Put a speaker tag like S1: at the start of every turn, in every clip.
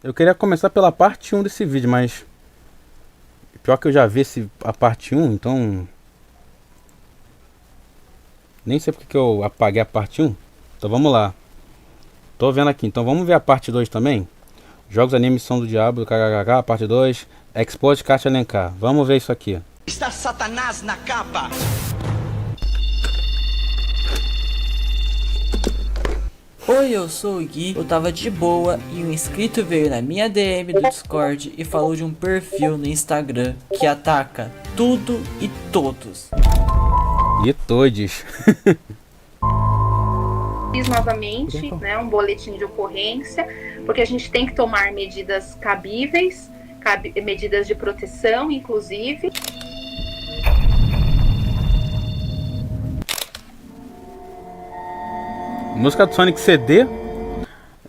S1: Eu queria começar pela parte um desse vídeo, mas pior que eu já vi a parte um, então nem sei porque que eu apaguei a parte um. Então vamos lá. Tô vendo aqui, então vamos ver a parte 2 também. Jogos, animes, Missão do Diabo, KKK, parte 2. Export Caixa Elencar. Vamos ver isso aqui.
S2: Está Satanás na capa.
S3: Oi, eu sou o Gui, eu tava de boa e um inscrito veio na minha DM do Discord e falou de um perfil no Instagram que ataca tudo e todos.
S1: E todos.
S4: Fiz novamente, né, um boletim de ocorrência, porque a gente tem que tomar medidas cabíveis, medidas de proteção, inclusive.
S1: Música do Sonic CD.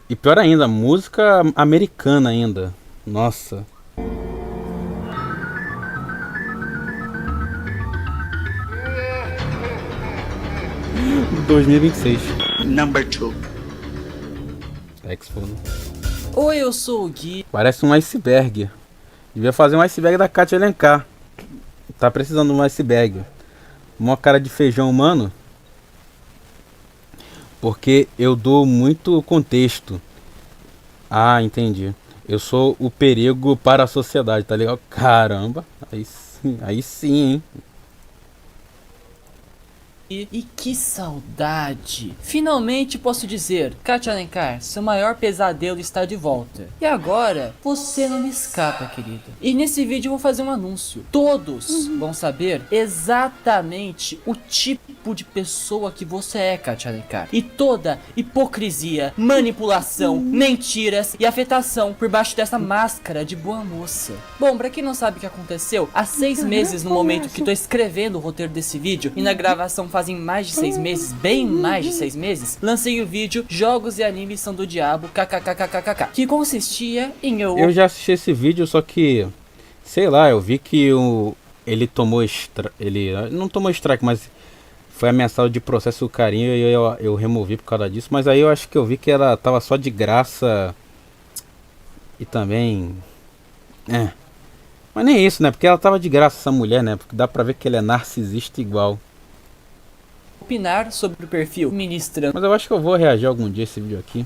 S1: E pior ainda, música americana ainda. Nossa. ...2026.
S2: Number 2.
S1: Expo, né?
S3: Oi, eu sou o Gui.
S1: Parece um iceberg. Devia fazer um iceberg da Kátia Alencar. Tá precisando de um iceberg. Uma cara de feijão humano. Porque eu dou muito contexto. Ah, entendi. Eu sou o perigo para a sociedade, tá legal? Caramba. Aí sim, hein?
S3: E que saudade! Finalmente posso dizer, Kátia Alencar, seu maior pesadelo está de volta. E agora, você não me escapa, querida. E nesse vídeo eu vou fazer um anúncio. Todos vão saber exatamente o tipo de pessoa que você é, Kátia Alencar. E toda hipocrisia, manipulação, mentiras e afetação por baixo dessa máscara de boa moça. Bom, pra quem não sabe o que aconteceu, há 6 meses no momento que tô escrevendo o roteiro desse vídeo e na gravação fazem mais de 6 meses, bem mais de 6 meses, lancei o vídeo Jogos e Animes São do Diabo, kkkkk, que consistia em
S1: Eu já assisti esse vídeo, só que... sei lá, eu vi que ele tomou... ele não tomou strike, mas... foi ameaçado de processo do carinho e eu removi por causa disso. Mas aí eu acho que eu vi que ela tava só de graça. E também... Mas nem isso, né? Porque ela tava de graça, essa mulher, né? Porque dá pra ver que ele é narcisista igual.
S3: opinar sobre o perfil ministrando
S1: Mas eu acho que eu vou reagir algum dia a esse vídeo aqui.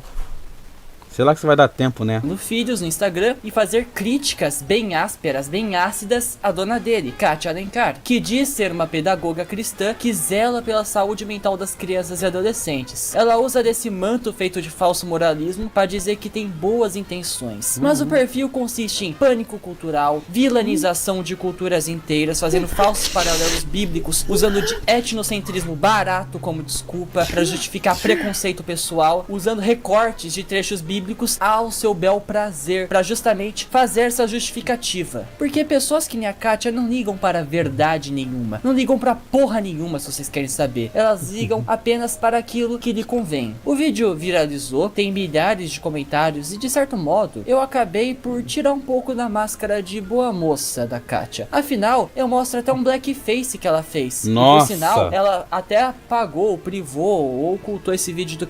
S1: Sei lá que você vai dar tempo, né?
S3: no vídeos no Instagram e fazer críticas bem ásperas, bem ácidas à dona dele, Kátia Alencar, que diz ser uma pedagoga cristã que zela pela saúde mental das crianças e adolescentes. Ela usa desse manto feito de falso moralismo para dizer que tem boas intenções. Mas o perfil consiste em pânico cultural, vilanização de culturas inteiras, fazendo falsos paralelos bíblicos, usando de etnocentrismo barato como desculpa para justificar preconceito pessoal, usando recortes de trechos bíblicos ao seu bel prazer, para justamente fazer essa justificativa. Porque pessoas que nem a Kátia não ligam para verdade nenhuma, não ligam para porra nenhuma, se vocês querem saber. Elas ligam apenas para aquilo que lhe convém. O vídeo viralizou, tem milhares de comentários e de certo modo eu acabei por tirar um pouco da máscara de boa moça da Kátia. Afinal, eu mostro até um blackface que ela fez.
S1: Nossa.
S3: E por sinal, ela até apagou, privou ou ocultou esse vídeo do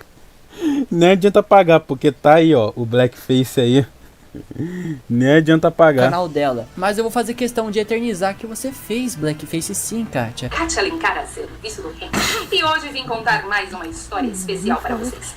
S1: Nem adianta pagar, porque tá aí, ó, o blackface aí. Nem adianta pagar.
S3: canal dela. Mas eu vou fazer questão de eternizar que você fez blackface sim, Kátia.
S5: Kátia Alencar a serviço do rei. E hoje vim contar mais uma história especial para vocês.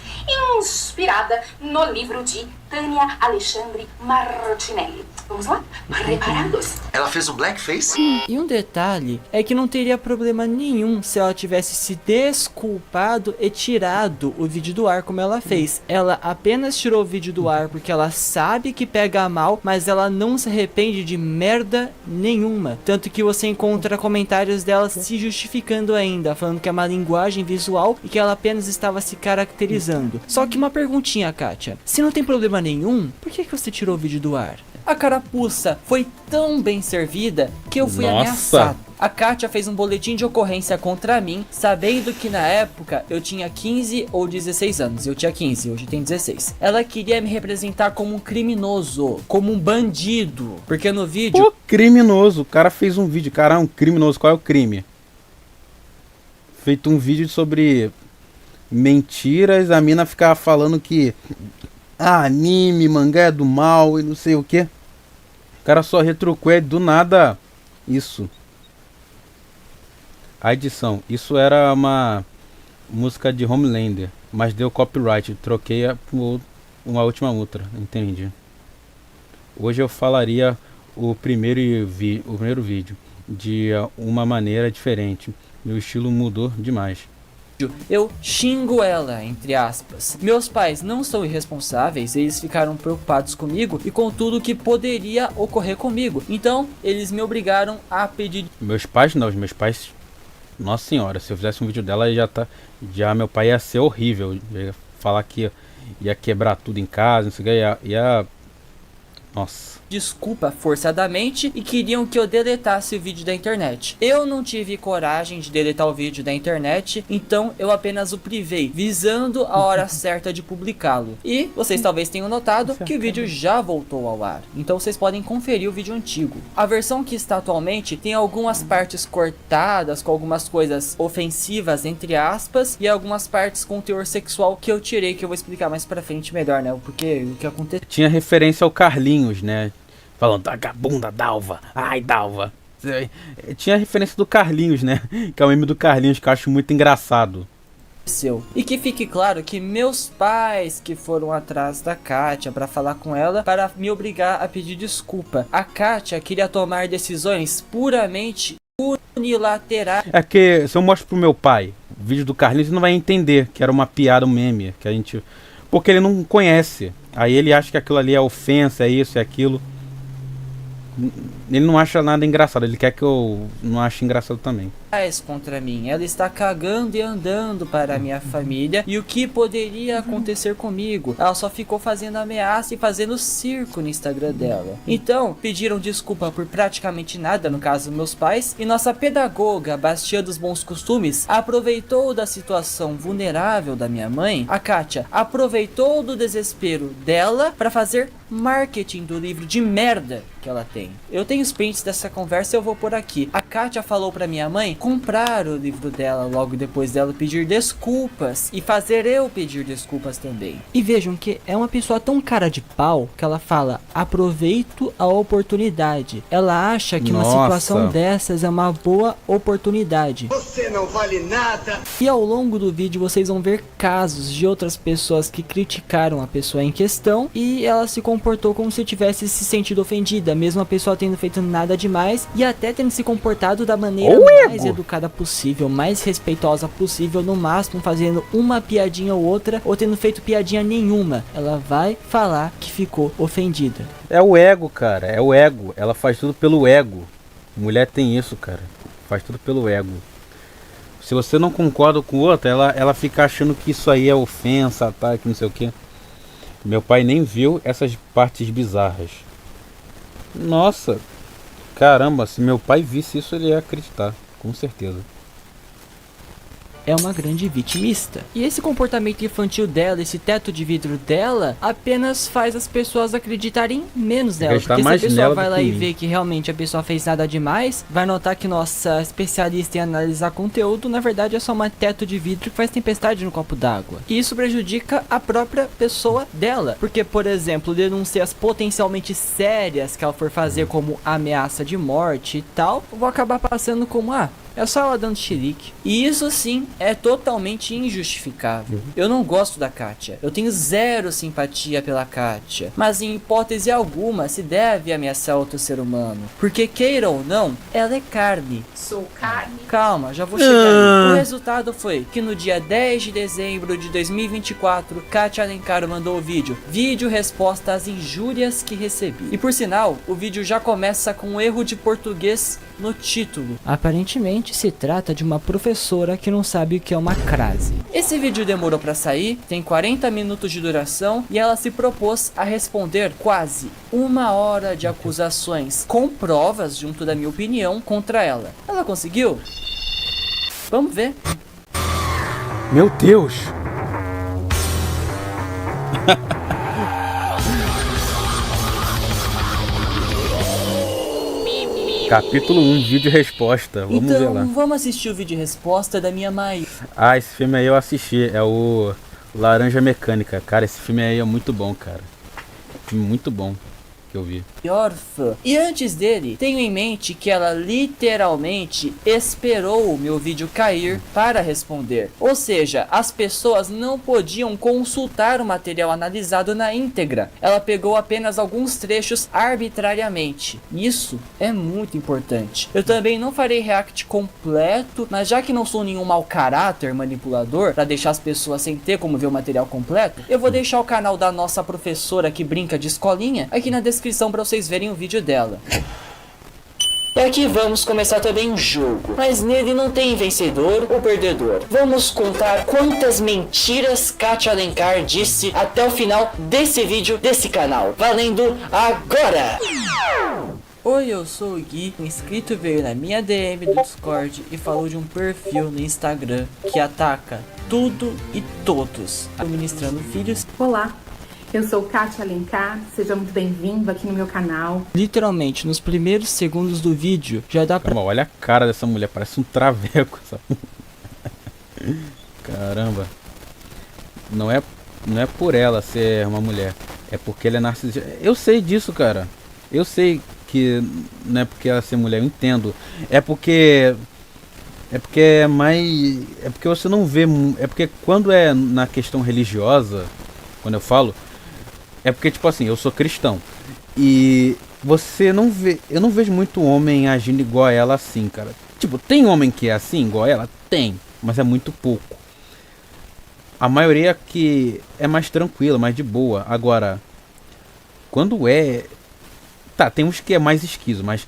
S5: Inspirada no livro de Tânia Alexandre Martinelli. Vamos lá? Preparados?
S2: Ela fez o blackface?
S3: E um detalhe é que não teria problema nenhum se ela tivesse se desculpado e tirado o vídeo do ar como ela fez. Ela apenas tirou o vídeo do ar porque ela sabe que pega mal, mas ela não se arrepende de merda nenhuma. Tanto que você encontra comentários dela se justificando ainda, falando que é uma linguagem visual e que ela apenas estava se caracterizando. Só que uma perguntinha, Kátia. Se não tem problema nenhum, por que você tirou o vídeo do ar? A carapuça foi tão bem servida que eu fui
S1: Nossa.
S3: ameaçado. A Kátia fez um boletim de ocorrência contra mim, sabendo que na época eu tinha 15 ou 16 anos. Eu tinha 15, hoje tenho 16. Ela queria me representar como um criminoso, como um bandido. Porque no vídeo...
S1: Pô, criminoso. O cara fez um vídeo. Cara, é um criminoso. Qual é o crime? Feito um vídeo sobre mentiras. A mina ficava falando que anime, mangá é do mal e não sei o que. O cara só retrucou do nada isso. A edição, isso era uma música de Homelander, mas deu copyright, troquei por uma última outra, entendi. Hoje eu falaria o primeiro vídeo de uma maneira diferente. Meu estilo mudou demais.
S3: Eu xingo ela, entre aspas. Meus pais não são irresponsáveis, eles ficaram preocupados comigo e com tudo que poderia ocorrer comigo. Então, eles me obrigaram a pedir...
S1: Meus pais não, os meus pais... Nossa senhora, se eu fizesse um vídeo dela já meu pai ia ser horrível. Ia falar que ia quebrar tudo em casa, não sei o que, ia... Nossa.
S3: Desculpa forçadamente e queriam que eu deletasse o vídeo da internet. Eu não tive coragem de deletar o vídeo da internet, então eu apenas o privei, visando a hora certa de publicá-lo. E vocês talvez tenham notado que o vídeo já voltou ao ar, então vocês podem conferir o vídeo antigo. A versão que está atualmente tem algumas partes cortadas, com algumas coisas ofensivas, entre aspas, e algumas partes com teor sexual que eu tirei, que eu vou explicar mais pra frente melhor, né? Porque o que aconteceu...
S1: Tinha referência ao Carlinhos, né? Falando, vagabunda, Dalva. Ai, Dalva. Tinha a referência do Carlinhos, né? Que é o meme do Carlinhos, que eu acho muito engraçado.
S3: E que fique claro que meus pais que foram atrás da Kátia para falar com ela, para me obrigar a pedir desculpa. A Kátia queria tomar decisões puramente unilaterais.
S1: É que se eu mostro pro meu pai o vídeo do Carlinhos, ele não vai entender que era uma piada, um meme. Que a gente... Porque ele não conhece. Aí ele acha que aquilo ali é ofensa, é isso, é aquilo. Ele não acha nada engraçado, ele quer que eu não ache engraçado também.
S3: Contra mim, ela está cagando e andando para a minha família e o que poderia acontecer comigo. Ela só ficou fazendo ameaça e fazendo circo no Instagram dela. Então, pediram desculpa por praticamente nada, no caso meus pais, e nossa pedagoga, bastiã dos bons costumes, aproveitou da situação vulnerável da minha mãe. A Kátia aproveitou do desespero dela para fazer marketing do livro de merda que ela tem. Eu tenho os prints dessa conversa e eu vou por aqui. A Kátia falou pra minha mãe comprar o livro dela logo depois dela pedir desculpas e fazer eu pedir desculpas também. E vejam que é uma pessoa tão cara de pau que ela fala, aproveito a oportunidade. Ela acha que uma situação dessas é uma boa oportunidade.
S2: Você não vale nada.
S3: E ao longo do vídeo vocês vão ver casos de outras pessoas que criticaram a pessoa em questão e ela se comportou como se tivesse se sentido ofendida, mesmo a pessoa tendo feito nada demais e até tendo se comportado da maneira mais educada possível, mais respeitosa possível, no máximo fazendo uma piadinha ou outra, ou tendo feito piadinha nenhuma. Ela vai falar que ficou ofendida.
S1: É o ego, cara, é o ego. Ela faz tudo pelo ego. Mulher tem isso, cara. Faz tudo pelo ego. Se você não concorda com outra, ela fica achando que isso aí é ofensa, tá, que não sei o que. Meu pai nem viu essas partes bizarras. Nossa, caramba, se meu pai visse isso, ele ia acreditar, com certeza.
S3: É uma grande vitimista. E esse comportamento infantil dela, esse teto de vidro dela, apenas faz as pessoas acreditarem menos nela. Porque se a pessoa vai lá e vê que realmente a pessoa fez nada demais, vai notar que nossa especialista em analisar conteúdo, na verdade é só uma teto de vidro que faz tempestade no copo d'água. E isso prejudica a própria pessoa dela. Porque, por exemplo, denúncias potencialmente sérias que ela for fazer, como ameaça de morte e tal, vou acabar passando como, é só ela dando chilique. E isso sim é totalmente injustificável. Eu não gosto da Kátia. Eu tenho zero simpatia pela Kátia. Mas em hipótese alguma se deve ameaçar outro ser humano. Porque queira ou não, ela é carne.
S5: Sou carne.
S3: Calma, já vou chegar aí. O resultado foi que no dia 10 de dezembro de 2024, Kátia Alencar mandou o vídeo resposta às injúrias que recebi. E por sinal, o vídeo já começa com um erro de português no título. Aparentemente se trata de uma professora que não sabe o que é uma crase. Esse vídeo demorou pra sair, tem 40 minutos de duração e ela se propôs a responder quase 1 hora de acusações com provas, junto da minha opinião, contra ela. Ela conseguiu? Vamos ver.
S1: Meu Deus! Capítulo 1, vídeo resposta. Vamos ver lá.
S3: Vamos assistir o vídeo resposta da minha mãe.
S1: Esse filme aí eu assisti. É o Laranja Mecânica. Cara, esse filme aí é muito bom, cara. Filme muito bom que eu vi.
S3: Maior fã. E antes dele, tenho em mente que ela literalmente esperou o meu vídeo cair para responder. Ou seja, as pessoas não podiam consultar o material analisado na íntegra. Ela pegou apenas alguns trechos arbitrariamente. Isso é muito importante. Eu também não farei react completo, mas já que não sou nenhum mau caráter manipulador para deixar as pessoas sem ter como ver o material completo, eu vou deixar o canal da nossa professora que brinca de escolinha aqui na descrição para vocês verem o vídeo dela. E aqui vamos começar também um jogo, mas nele não tem vencedor ou perdedor. Vamos contar quantas mentiras Kátia Alencar disse até o final desse vídeo desse canal. Valendo agora! Oi, eu sou o Gui, um inscrito veio na minha DM do Discord e falou de um perfil no Instagram que ataca tudo e todos, administrando filhos.
S6: Olá, eu sou Kátia Alencar, seja muito bem-vindo aqui no meu canal.
S3: Literalmente, nos primeiros segundos do vídeo, já dá pra...
S1: Calma, olha a cara dessa mulher, parece um traveco essa... Caramba. Não é por ela ser uma mulher, é porque ela é narcisista. Eu sei disso, cara. Eu sei que não é porque ela ser mulher, eu entendo. É porque é mais... É porque você não vê... É porque quando é na questão religiosa, quando eu falo... É porque, tipo assim, eu sou cristão. E você não vê... Eu não vejo muito homem agindo igual a ela assim, cara. Tipo, tem homem que é assim, igual a ela? Tem. Mas é muito pouco. A maioria que é mais tranquila, mais de boa. Agora, quando é... Tá, tem uns que é mais esquizo, mas...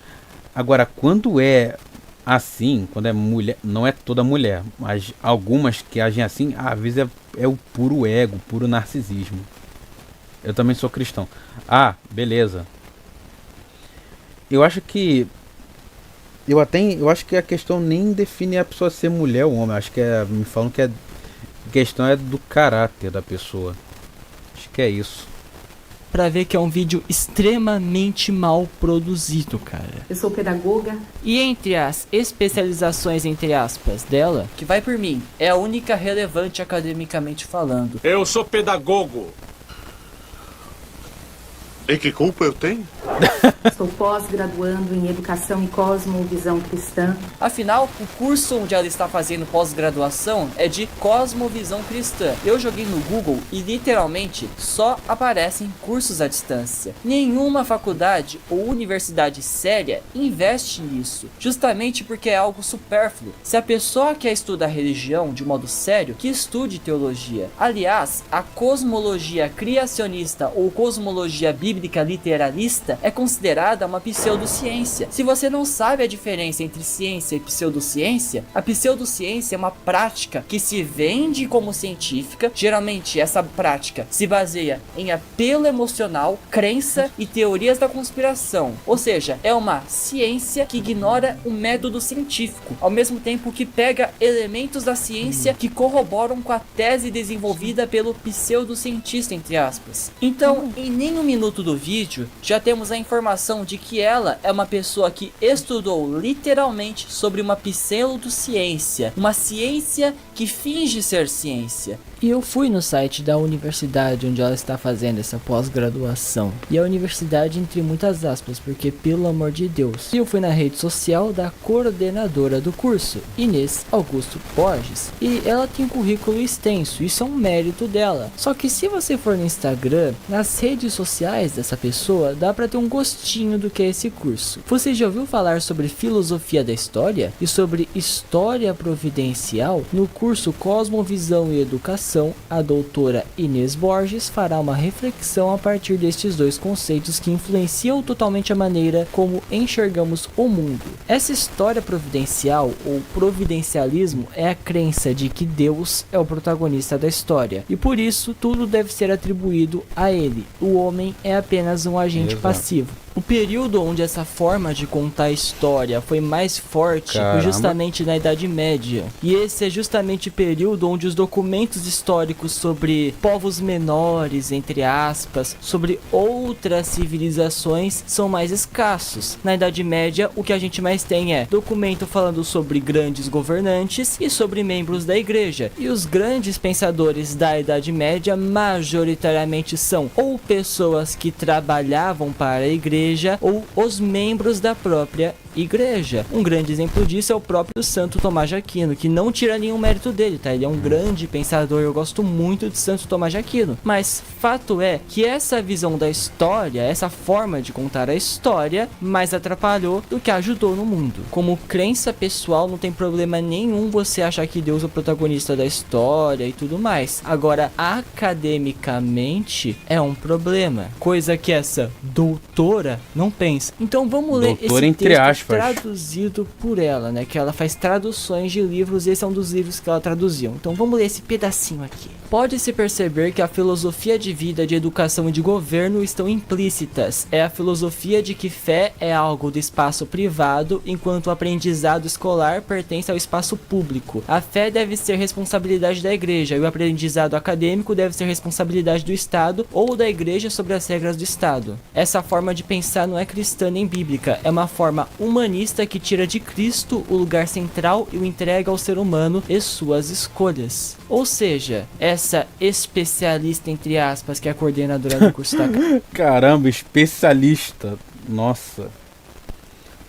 S1: Agora, quando é assim, quando é mulher... Não é toda mulher, mas algumas que agem assim, às vezes é o puro ego, puro narcisismo. Eu também sou cristão. Ah, beleza. Eu acho que... Eu acho que a questão nem define a pessoa ser mulher ou homem. Acho que me falam que a questão é do caráter da pessoa. Acho que é isso.
S3: Pra ver que é um vídeo extremamente mal produzido, cara.
S6: Eu sou pedagoga.
S3: E entre as especializações, entre aspas, dela, que vai por mim, é a única relevante academicamente falando.
S2: Eu sou pedagogo.
S7: E que culpa eu tenho?
S6: Sou pós-graduando em Educação e Cosmovisão Cristã.
S3: Afinal, o curso onde ela está fazendo pós-graduação é de Cosmovisão Cristã. Eu joguei no Google e literalmente só aparecem cursos à distância. Nenhuma faculdade ou universidade séria investe nisso, justamente porque é algo supérfluo. Se a pessoa quer estudar religião de modo sério, que estude teologia. Aliás, a cosmologia criacionista ou cosmologia bíblica literalista é considerada uma pseudociência. Se você não sabe a diferença entre ciência e pseudociência, a pseudociência é uma prática que se vende como científica. Geralmente essa prática se baseia em apelo emocional, crença e teorias da conspiração. Ou seja, é uma ciência que ignora o método científico, ao mesmo tempo que pega elementos da ciência que corroboram com a tese desenvolvida pelo pseudocientista, entre aspas. Então, em nenhum minuto do vídeo, já temos a informação de que ela é uma pessoa que estudou literalmente sobre uma pseudociência, uma ciência que finge ser ciência. E eu fui no site da universidade onde ela está fazendo essa pós-graduação. E a universidade entre muitas aspas, porque pelo amor de Deus. E eu fui na rede social da coordenadora do curso, Inês Augusto Borges. E ela tem um currículo extenso, isso é um mérito dela. Só que se você for no Instagram, nas redes sociais dessa pessoa, dá pra ter um gostinho do que é esse curso. Você já ouviu falar sobre filosofia da história? E sobre história providencial? No curso Cosmovisão e Educação, a doutora Inês Borges fará uma reflexão a partir destes dois conceitos que influenciam totalmente a maneira como enxergamos o mundo. Essa história providencial ou providencialismo é a crença de que Deus é o protagonista da história e por isso tudo deve ser atribuído a ele. O homem é apenas um agente passivo. O período onde essa forma de contar a história foi mais forte foi justamente na Idade Média. E esse é justamente o período onde os documentos históricos sobre povos menores, entre aspas, sobre outras civilizações são mais escassos. Na Idade Média, o que a gente mais tem é documento falando sobre grandes governantes e sobre membros da igreja. E os grandes pensadores da Idade Média majoritariamente são ou pessoas que trabalhavam para a igreja ou os membros da própria igreja. Um grande exemplo disso é o próprio Santo Tomás de Aquino, que não tira nenhum mérito dele, tá? Ele é um grande pensador, eu gosto muito de Santo Tomás de Aquino. Mas fato é que essa visão da história, essa forma de contar a história, mais atrapalhou do que ajudou no mundo. Como crença pessoal, não tem problema nenhum você achar que Deus é o protagonista da história e tudo mais. Agora, academicamente, é um problema. Coisa que essa doutora não pensa. Então vamos ler esse texto traduzido por ela, né? Que ela faz traduções de livros e esse é um dos livros que ela traduziu. Então vamos ler esse pedacinho aqui. Pode-se perceber que a filosofia de vida, de educação e de governo estão implícitas. É a filosofia de que fé é algo do espaço privado, enquanto o aprendizado escolar pertence ao espaço público. A fé deve ser responsabilidade da igreja e o aprendizado acadêmico deve ser responsabilidade do Estado ou da igreja sobre as regras do Estado. Essa forma de pensar não é cristã nem bíblica, é uma forma humanista que tira de Cristo o lugar central e o entrega ao ser humano e suas escolhas. Ou seja, essa especialista, entre aspas, que é a coordenadora do curso da
S1: Caramba, especialista. Nossa.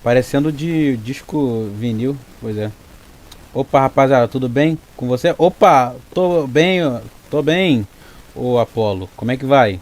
S1: Parecendo de disco vinil, pois é. Opa, rapaziada, tudo bem com você? Opa, tô bem, ô Apolo, como é que vai?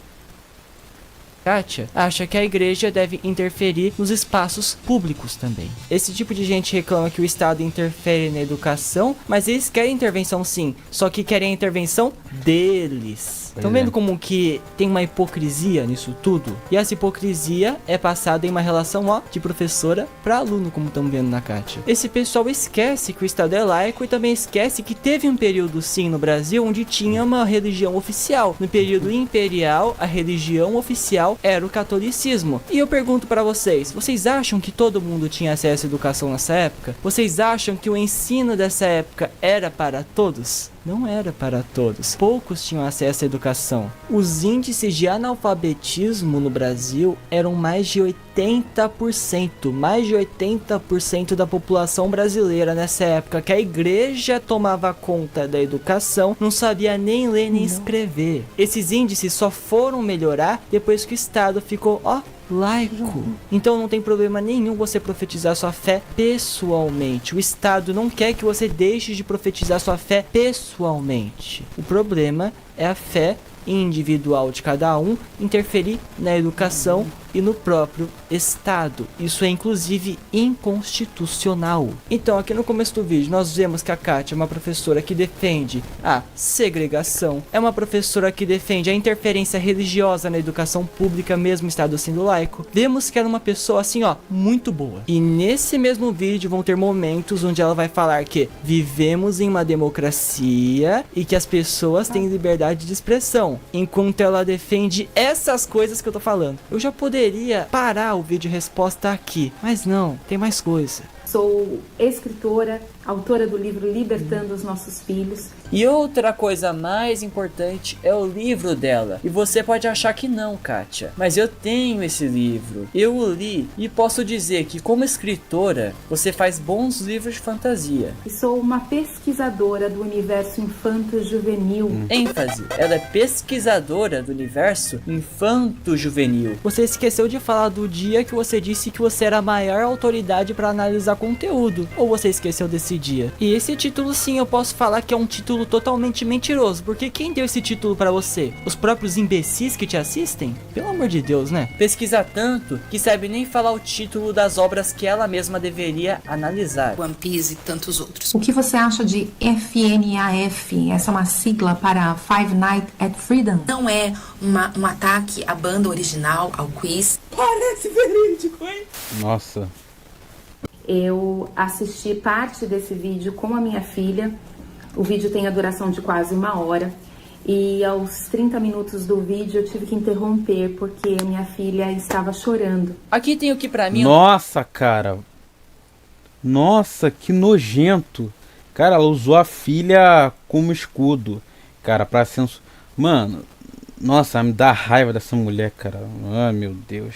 S3: Kátia acha que a igreja deve interferir nos espaços públicos também. Esse tipo de gente reclama que o Estado interfere na educação, mas eles querem intervenção sim, só que querem a intervenção deles. Estão vendo como que tem uma hipocrisia nisso tudo? E essa hipocrisia é passada em uma relação, ó, de professora para aluno, como estão vendo na Kátia. Esse pessoal esquece que o Estado é laico e também esquece que teve um período sim no Brasil onde tinha uma religião oficial. No período imperial, a religião oficial era o catolicismo. E eu pergunto para vocês acham que todo mundo tinha acesso à educação nessa época? Vocês acham que o ensino dessa época era para todos? Não era para todos. Poucos tinham acesso à educação. Os índices de analfabetismo no Brasil eram mais de 80%. Mais de 80% da população brasileira nessa época que a igreja tomava conta da educação não sabia nem ler nem escrever. Esses índices só foram melhorar depois que o Estado ficou, ó, laico. Então não tem problema nenhum você profetizar sua fé pessoalmente. O Estado não quer que você deixe de profetizar sua fé pessoalmente. O problema é a fé individual de cada um interferir na educação e no próprio Estado. Isso é inclusive inconstitucional. Então aqui no começo do vídeo nós vemos que a Kátia é uma professora que defende a segregação, é uma professora que defende a interferência religiosa na educação pública mesmo o Estado sendo laico. Vemos que ela é uma pessoa assim, ó, muito boa. E nesse mesmo vídeo vão ter momentos onde ela vai falar que vivemos em uma democracia e que as pessoas têm liberdade de expressão, enquanto ela defende essas coisas que eu tô falando. Eu já poderia parar o vídeo resposta aqui, mas não, tem mais coisa.
S6: Sou escritora, autora do livro Libertando os Nossos Filhos.
S3: E outra coisa mais importante é o livro dela. E você pode achar que não, Kátia, mas eu tenho esse livro. Eu o li e posso dizer que como escritora, você faz bons livros de fantasia.
S6: E sou uma pesquisadora do universo infanto-juvenil.
S3: ênfase, ela é pesquisadora do universo infanto-juvenil. Você esqueceu de falar do dia que você disse que você era a maior autoridade para analisar conteúdo, ou você esqueceu desse dia? E esse título sim, eu posso falar que é um título totalmente mentiroso, porque quem deu esse título pra você? Os próprios imbecis que te assistem? Pelo amor de Deus, né? Pesquisa tanto que sabe nem falar o título das obras que ela mesma deveria analisar.
S8: One Piece e tantos outros.
S6: O que você acha de FNAF? Essa é uma sigla para Five Nights at Freedom?
S8: Não é um ataque à banda original, ao quiz.
S3: Parece verídico, hein?
S1: Nossa.
S6: Eu assisti parte desse vídeo com a minha filha. O vídeo tem a duração de quase 1 hora. E aos 30 minutos do vídeo eu tive que interromper porque minha filha estava chorando.
S3: Aqui tem o que pra mim...
S1: Nossa, cara. Nossa, que nojento. Cara, ela usou a filha como escudo. Cara, pra censurar. Mano, nossa, me dá raiva dessa mulher, cara. Ai, meu Deus.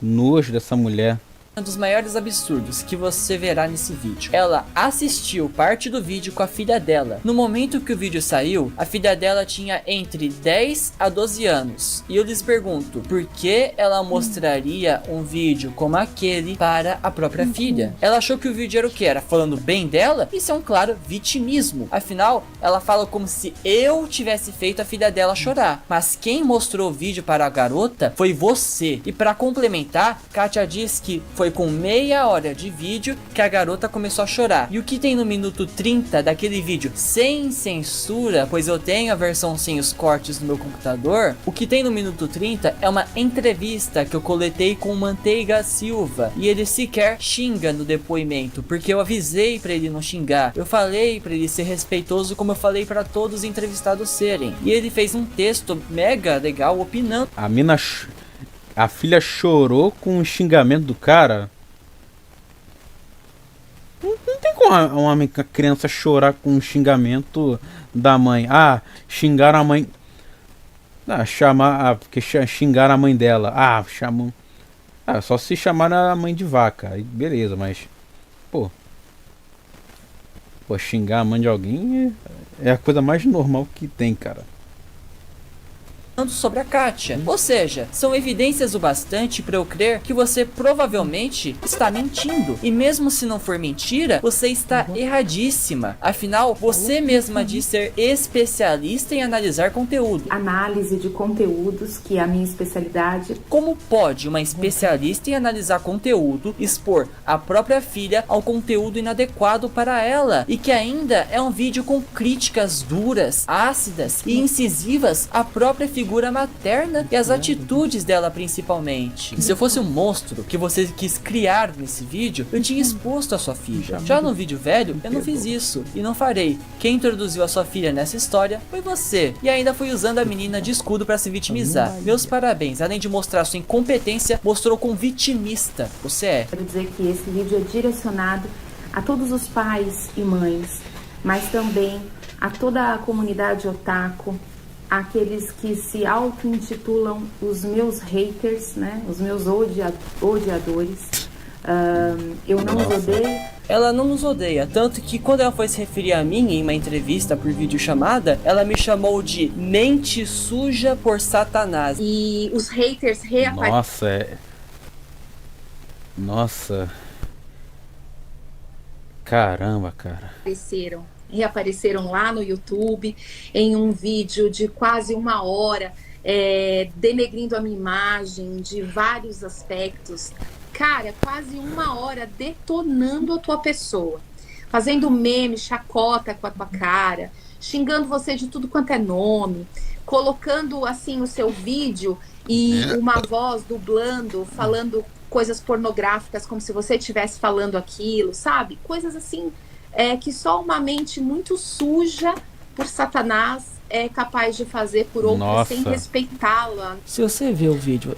S1: Nojo dessa mulher.
S3: Um dos maiores absurdos que você verá nesse vídeo. Ela assistiu parte do vídeo com a filha dela. No momento que o vídeo saiu, a filha dela tinha entre 10 a 12 anos. E eu lhes pergunto, por que ela mostraria um vídeo como aquele para a própria filha? Ela achou que o vídeo era o que? Era falando bem dela? Isso é um claro vitimismo. Afinal, ela fala como se eu tivesse feito a filha dela chorar. Mas quem mostrou o vídeo para a garota foi você. E para complementar, Kátia diz que foi com meia hora de vídeo que a garota começou a chorar. E o que tem no minuto 30 daquele vídeo sem censura, pois eu tenho a versão sem os cortes no meu computador, o que tem no minuto 30 é uma entrevista que eu coletei com o Manteiga Silva. E ele sequer xinga no depoimento, porque eu avisei pra ele não xingar. Eu falei pra ele ser respeitoso como eu falei pra todos os entrevistados serem. E ele fez um texto mega legal opinando.
S1: A filha chorou com o xingamento do cara. Não tem como uma criança chorar com o xingamento da mãe. Ah, xingaram a mãe. Ah, porque xingaram a mãe dela. Ah, chamam. Ah, só se chamaram a mãe de vaca. Aí beleza, mas. Pô, xingar a mãe de alguém é a coisa mais normal que tem, cara.
S3: Sobre a Kátia. Ou seja, são evidências o bastante para eu crer que você provavelmente está mentindo. E mesmo se não for mentira, você está erradíssima. Afinal, você mesma diz ser especialista em analisar conteúdo.
S6: Análise de conteúdos, que é a minha especialidade.
S3: Como pode uma especialista em analisar conteúdo expor a própria filha ao conteúdo inadequado para ela? E que ainda é um vídeo com críticas duras, ácidas e incisivas à própria figura materna e as atitudes dela principalmente. Se eu fosse um monstro que você quis criar nesse vídeo, eu tinha exposto a sua filha. Já no vídeo velho, eu não fiz isso e não farei. Quem introduziu a sua filha nessa história foi você. E ainda foi usando a menina de escudo para se vitimizar. Meus parabéns. Além de mostrar sua incompetência, mostrou quão vitimista você é.
S6: Quero dizer que esse vídeo é direcionado a todos os pais e mães, mas também a toda a comunidade otaku, aqueles que se auto-intitulam os meus haters, né? Os meus odiadores. Eu não os odeio.
S3: Ela não nos odeia, tanto que quando ela foi se referir a mim em uma entrevista por videochamada, ela me chamou de mente suja por Satanás.
S4: E os haters
S1: Nossa. Caramba, cara.
S4: reapareceram lá no YouTube em um vídeo de quase 1 hora, denegrindo a minha imagem de vários aspectos. Cara, quase 1 hora detonando a tua pessoa, fazendo meme, chacota com a tua cara, xingando você de tudo quanto é nome, colocando assim o seu vídeo e uma voz dublando, falando coisas pornográficas como se você estivesse falando aquilo, sabe? Coisas assim que só uma mente muito suja por Satanás é capaz de fazer por outra sem respeitá-la.
S3: Se você vê o vídeo...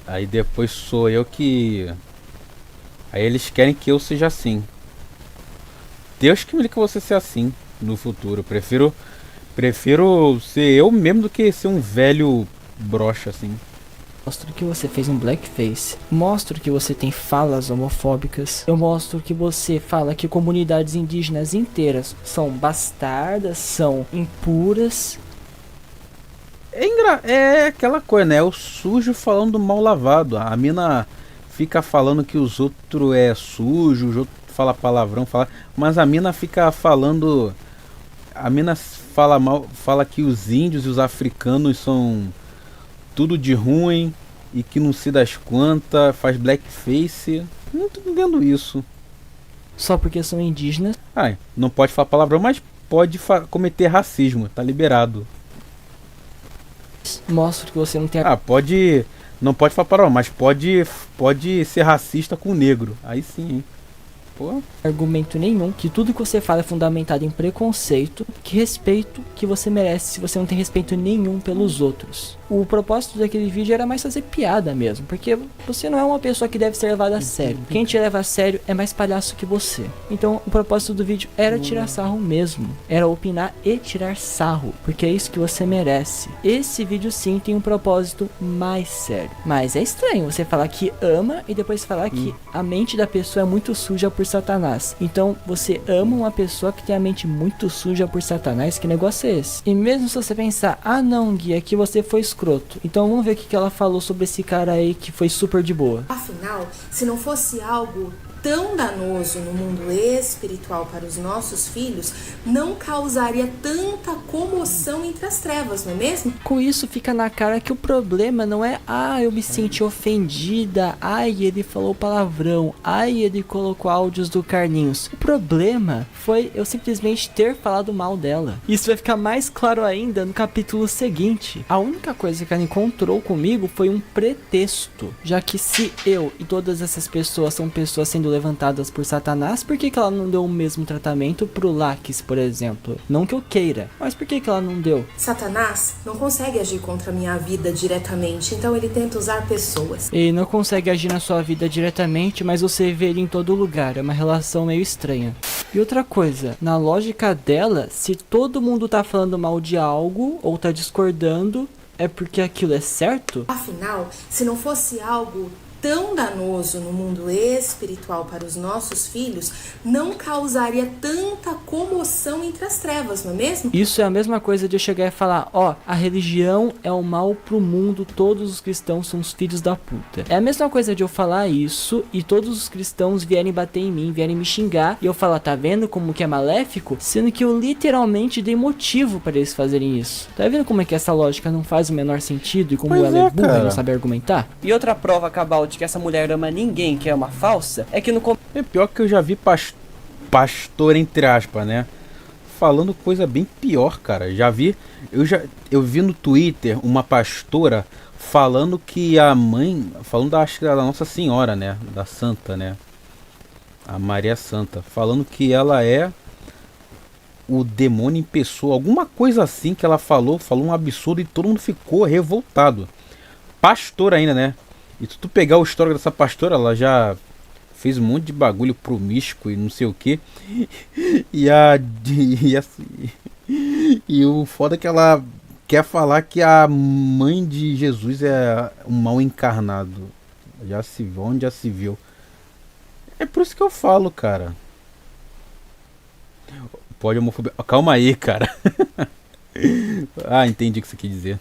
S1: Aí depois sou eu que... Aí eles querem que eu seja assim. Deus que me liga você ser assim no futuro. Prefiro ser eu mesmo do que ser um velho broxa assim.
S3: Mostro que você fez um blackface. Mostro que você tem falas homofóbicas. Eu mostro que você fala que comunidades indígenas inteiras são bastardas, são impuras.
S1: É aquela coisa, né? É o sujo falando mal lavado. A mina fica falando que os outros é sujo, os outros fala palavrão, mas a mina fica falando... A mina fala mal, fala que os índios e os africanos são tudo de ruim e que não se das quantas, faz blackface. Não tô entendendo isso.
S3: Só porque são indígenas?
S1: Não pode falar palavrão, mas pode cometer racismo, tá liberado.
S3: Mostro que você não tem
S1: não pode falar palavrão, mas pode ser racista com o negro. Aí sim, hein? Pô.
S3: Argumento nenhum, que tudo que você fala é fundamentado em preconceito, que respeito que você merece se você não tem respeito nenhum pelos outros. O propósito daquele vídeo era mais fazer piada mesmo, porque você não é uma pessoa que deve ser levada a sério. Quem te leva a sério é mais palhaço que você. Então o propósito do vídeo era tirar sarro mesmo, era opinar e tirar sarro, porque é isso que você merece. Esse vídeo sim tem um propósito mais sério. Mas é estranho você falar que ama e depois falar que a mente da pessoa é muito suja por Satanás. Então você ama uma pessoa que tem a mente muito suja por Satanás? Que negócio é esse? E mesmo se você pensar, ah não, Gui, aqui você foi escroto. Então vamos ver o que ela falou sobre esse cara aí que foi super de boa.
S8: Afinal, se não fosse algo tão danoso no mundo espiritual para os nossos filhos, não causaria tanta comoção entre as trevas, não é mesmo?
S3: Com isso fica na cara que o problema não é, eu me senti ofendida, ele falou palavrão, ele colocou áudios do Carlinhos. O problema foi eu simplesmente ter falado mal dela. Isso vai ficar mais claro ainda no capítulo seguinte. A única coisa que ela encontrou comigo foi um pretexto, já que se eu e todas essas pessoas são pessoas sendo levantadas por Satanás, por que ela não deu o mesmo tratamento pro Laques, por exemplo? Não que eu queira, mas por que ela não deu?
S8: Satanás não consegue agir contra a minha vida diretamente, então ele tenta usar pessoas.
S3: Ele não consegue agir na sua vida diretamente, mas você vê ele em todo lugar, é uma relação meio estranha. E outra coisa, na lógica dela, se todo mundo tá falando mal de algo, ou tá discordando, é porque aquilo é certo?
S8: Afinal, se não fosse algo tão danoso no mundo espiritual para os nossos filhos, não causaria tanta comoção entre as trevas, não é mesmo?
S3: Isso é a mesma coisa de eu chegar e falar, a religião é o mal pro mundo, todos os cristãos são os filhos da puta. É a mesma coisa de eu falar isso e todos os cristãos vierem bater em mim, vierem me xingar e eu falar, tá vendo como que é maléfico? Sendo que eu literalmente dei motivo para eles fazerem isso. Tá vendo como é que essa lógica não faz o menor sentido e como ela é burra e não sabe argumentar? E outra prova cabal de que essa mulher ama ninguém, que é uma falsa, é que no...
S1: É pior que eu já vi pastor, entre aspas, né? Falando coisa bem pior, cara. Eu vi no Twitter uma pastora falando que a mãe, falando acho que da Nossa Senhora, né? Da Santa, né? A Maria Santa, falando que ela é o demônio em pessoa, alguma coisa assim que ela falou um absurdo e todo mundo ficou revoltado. Pastor ainda, né? E se tu pegar o histórico dessa pastora, ela já fez um monte de bagulho promíscuo e não sei o que. E o foda é que ela quer falar que a mãe de Jesus é um mal encarnado. Já se viu, onde já se viu. É por isso que eu falo, cara. Pode homofobia. Calma aí, cara. Entendi o que você quis dizer.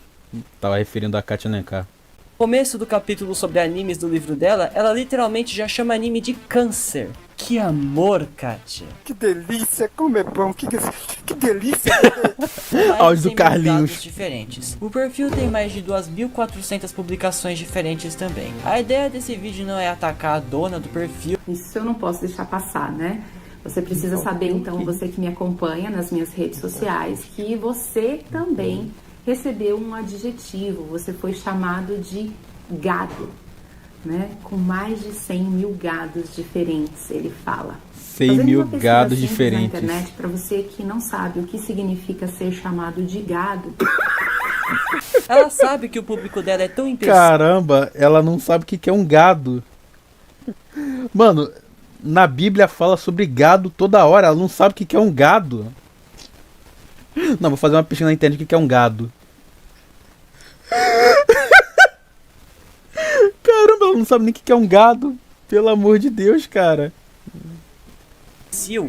S1: Tava referindo a Kátia Alencar.
S3: Começo do capítulo sobre animes do livro dela, ela literalmente já chama anime de câncer. Que amor, Kátia.
S9: Que delícia, como é bom, que delícia.
S1: Áudio do Carlinhos.
S3: Diferentes. O perfil tem mais de 2.400 publicações diferentes também. A ideia desse vídeo não é atacar a dona do perfil.
S6: Isso eu não posso deixar passar, né? Você precisa saber, então, você que me acompanha nas minhas redes sociais, que você também recebeu um adjetivo, você foi chamado de gado, né? Com mais de 100 mil gados diferentes, ele fala.
S1: 100 mil gados diferentes.
S6: Na internet, para você que não sabe o que significa ser chamado de gado.
S3: Ela sabe que o público dela é tão imbecil.
S1: Caramba, ela não sabe o que é um gado. Mano, na Bíblia fala sobre gado toda hora, ela não sabe o que é um gado. Não, vou fazer uma pesquisa na internet o que é um gado. Caramba, ela não sabe nem o que é um gado. Pelo amor de Deus, cara.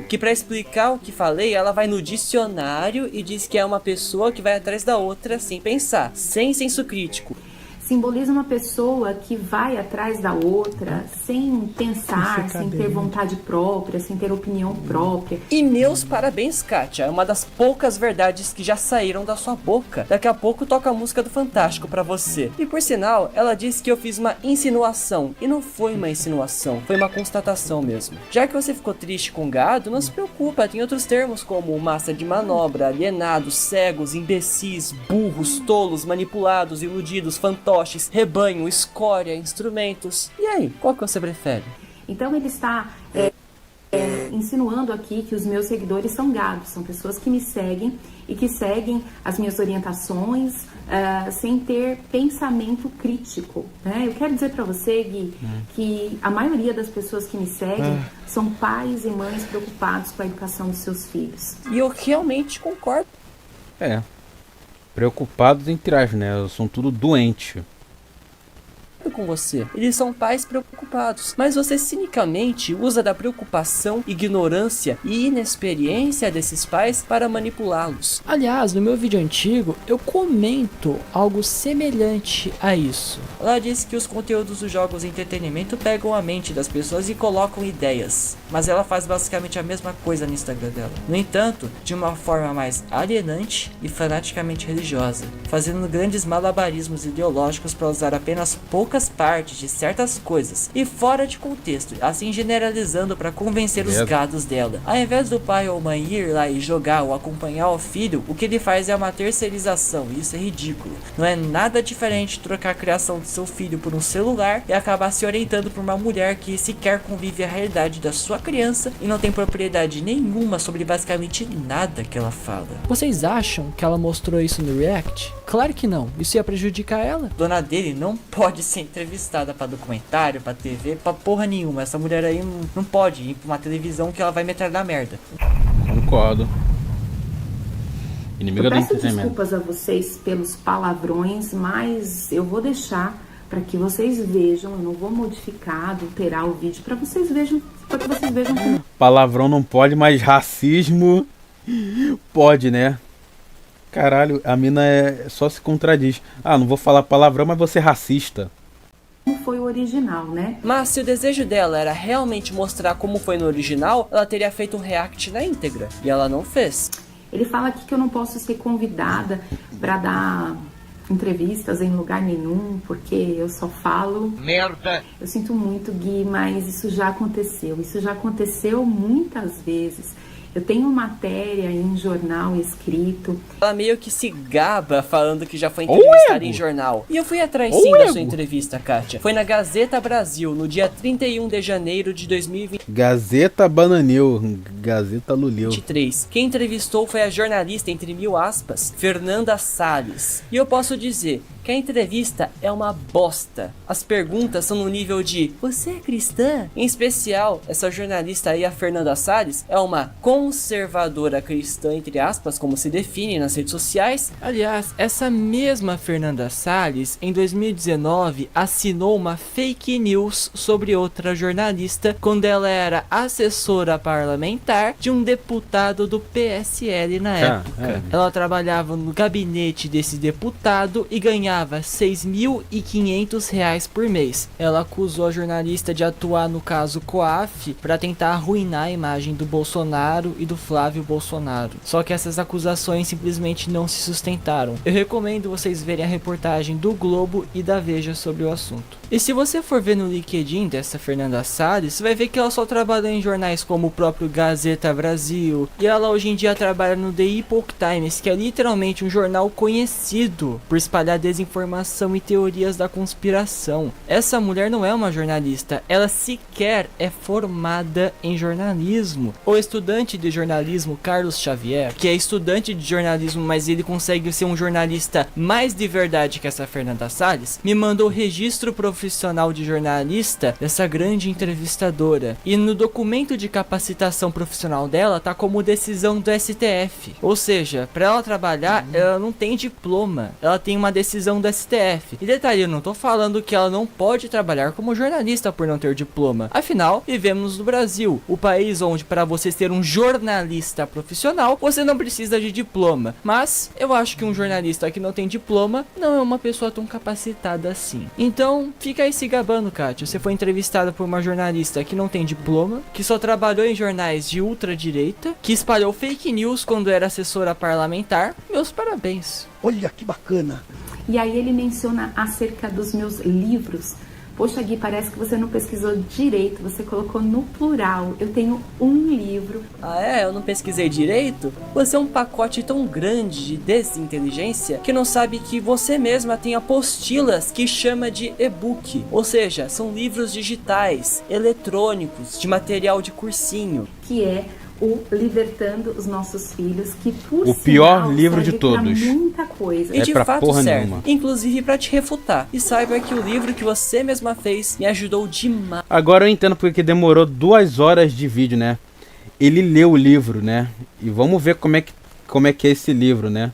S3: Que pra explicar o que falei, ela vai no dicionário e diz que é uma pessoa que vai atrás da outra sem pensar, sem senso crítico.
S6: Simboliza uma pessoa que vai atrás da outra sem pensar, sem ter vontade própria, sem ter opinião própria.
S3: E meus parabéns, Kátia. É uma das poucas verdades que já saíram da sua boca. Daqui a pouco toca a música do Fantástico pra você. E por sinal, ela disse que eu fiz uma insinuação. E não foi uma insinuação, foi uma constatação mesmo. Já que você ficou triste com gado, não se preocupa. Tem outros termos como massa de manobra, alienados, cegos, imbecis, burros, tolos, manipulados, iludidos, fantoches, rebanho, escória, instrumentos. E aí, qual que você prefere?
S6: Então ele está insinuando aqui que os meus seguidores são gados, são pessoas que me seguem e que seguem as minhas orientações sem ter pensamento crítico, né? Eu quero dizer para você, Gui, que a maioria das pessoas que me seguem são pais e mães preocupados com a educação dos seus filhos.
S3: E eu realmente concordo.
S1: Preocupados entre aspas, né? São tudo doentes.
S3: Com você. Eles são pais preocupados, mas você cinicamente usa da preocupação, ignorância e inexperiência desses pais para manipulá-los.
S10: Aliás, no meu vídeo antigo, eu comento algo semelhante a isso.
S3: Ela disse que os conteúdos dos jogos de entretenimento pegam a mente das pessoas e colocam ideias, mas ela faz basicamente a mesma coisa no Instagram dela. No entanto, de uma forma mais alienante e fanaticamente religiosa, fazendo grandes malabarismos ideológicos para usar apenas poucas partes de certas coisas e fora de contexto, assim generalizando para convencer os gados dela. Ao invés do pai ou mãe ir lá e jogar ou acompanhar o filho, o que ele faz é uma terceirização, e isso é ridículo. Não é nada diferente de trocar a criação do seu filho por um celular e acabar se orientando por uma mulher que sequer convive a realidade da sua criança e não tem propriedade nenhuma sobre basicamente nada que ela fala.
S10: Vocês acham que ela mostrou isso no React? Claro que não, isso ia prejudicar ela.
S3: Dona dele não pode ser entrevistada pra documentário, pra TV, pra porra nenhuma. Essa mulher aí não pode ir pra uma televisão que ela vai meter na merda.
S1: Concordo. Inimiga do
S6: entretenimento.
S1: entretenimento.
S6: Desculpas a vocês pelos palavrões, mas eu vou deixar para que vocês vejam. Eu não vou modificar, alterar o vídeo para vocês vejam,
S1: Palavrão não pode, mas racismo pode, né? Caralho, a mina só se contradiz. Não vou falar palavrão, mas vou ser racista.
S6: Como foi o original, né?
S3: Mas se o desejo dela era realmente mostrar como foi no original, ela teria feito um react na íntegra. E ela não fez.
S6: Ele fala aqui que eu não posso ser convidada para dar entrevistas em lugar nenhum, porque eu só falo
S2: Merda!
S6: Eu sinto muito, Gui, mas isso já aconteceu. Isso já aconteceu muitas vezes. Eu tenho matéria em jornal escrito.
S3: Ela meio que se gaba falando que já foi entrevistada em jornal. E eu fui atrás sim da sua entrevista, Kátia. Foi na Gazeta Brasil, no dia 31 de janeiro de 2023.
S1: Gazeta Bananeu, Gazeta Luleu.
S3: Quem entrevistou foi a jornalista, entre mil aspas, Fernanda Salles. E eu posso dizer que a entrevista é uma bosta. As perguntas são no nível de: você é cristã? Em especial, essa jornalista aí, a Fernanda Salles, é uma conservadora cristã, entre aspas, como se define nas redes sociais.
S10: Aliás, essa mesma Fernanda Salles, em 2019, assinou uma fake news sobre outra jornalista quando ela era assessora parlamentar de um deputado do PSL na época. Ela trabalhava no gabinete desse deputado e ganhava R$6.500 por mês. Ela acusou a jornalista de atuar no caso COAF para tentar arruinar a imagem do Bolsonaro e do Flávio Bolsonaro. Só que essas acusações simplesmente não se sustentaram. Eu recomendo vocês verem a reportagem do Globo e da Veja sobre o assunto. E se você for ver no LinkedIn dessa Fernanda Salles, você vai ver que ela só trabalha em jornais como o próprio Gazeta Brasil, e ela hoje em dia trabalha no The Epoch Times, que é literalmente um jornal conhecido por espalhar desinformação e teorias da conspiração. Essa mulher não é uma jornalista, ela sequer é formada em jornalismo. O estudante de jornalismo Carlos Xavier, que é estudante de jornalismo, mas ele consegue ser um jornalista mais de verdade que essa Fernanda Salles, me mandou o registro profissional de jornalista dessa grande entrevistadora. E no documento de capacitação profissional dela tá como decisão do STF. Ou seja, para ela trabalhar, ela não tem diploma, ela tem uma decisão do STF. E detalhe, eu não tô falando que ela não pode trabalhar como jornalista por não ter diploma. Afinal, vivemos no Brasil, o país onde para você ser um jornalista profissional, você não precisa de diploma. Mas eu acho que um jornalista que não tem diploma não é uma pessoa tão capacitada assim. Então, fica aí se gabando, Kátia. Você foi entrevistada por uma jornalista que não tem diploma, que só trabalhou em jornais de ultradireita, que espalhou fake news quando era assessora parlamentar. Meus parabéns.
S9: Olha que bacana.
S6: E aí ele menciona acerca dos meus livros Poxa, Gui, parece que você não pesquisou direito, você colocou no plural. Eu tenho um livro.
S3: Ah é? Eu não pesquisei direito? Você é um pacote tão grande de desinteligência que não sabe que você mesma tem apostilas que chama de e-book. Ou seja, são livros digitais, eletrônicos, de material de cursinho.
S6: Que é o Libertando os Nossos Filhos, que por
S1: O pior
S6: sinal,
S1: livro de
S6: serve pra
S1: todos.
S6: muita coisa.
S3: E
S1: É
S3: de
S1: pra
S3: fato
S1: porra
S3: serve,
S1: nenhuma.
S3: inclusive pra te refutar. E saiba que o livro que você mesma fez me ajudou demais.
S1: Agora eu entendo porque demorou 2 horas de vídeo, né? Ele leu o livro, né? E vamos ver como é que é esse livro, né?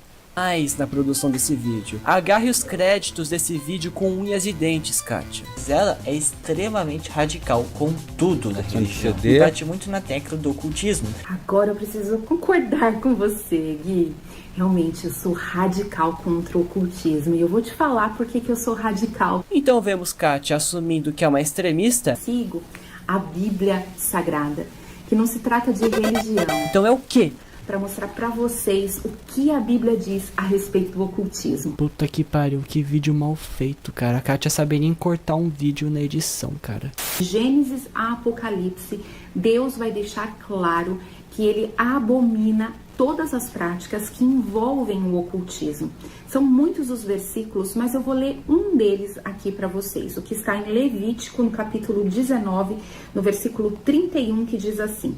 S3: Na produção desse vídeo. Agarre os créditos desse vídeo com unhas e dentes, Kátia. Ela é extremamente radical com tudo na religião.
S1: CD.
S3: E bate muito na tecla do ocultismo.
S6: Agora eu preciso concordar com você, Gui. Realmente, eu sou radical contra o ocultismo. E eu vou te falar por que eu sou radical.
S3: Então vemos Kátia assumindo que é uma extremista.
S6: Sigo a Bíblia Sagrada, que não se trata de religião.
S3: Então é o quê?
S6: Para mostrar para vocês o que a Bíblia diz a respeito do ocultismo.
S10: Puta que pariu, que vídeo mal feito, cara. A Kátia sabe nem cortar um vídeo na edição, cara.
S6: Gênesis a Apocalipse, Deus vai deixar claro que ele abomina todas as práticas que envolvem o ocultismo. São muitos os versículos, mas eu vou ler um deles aqui para vocês. O que está em Levítico, no capítulo 19, no versículo 31, que diz assim: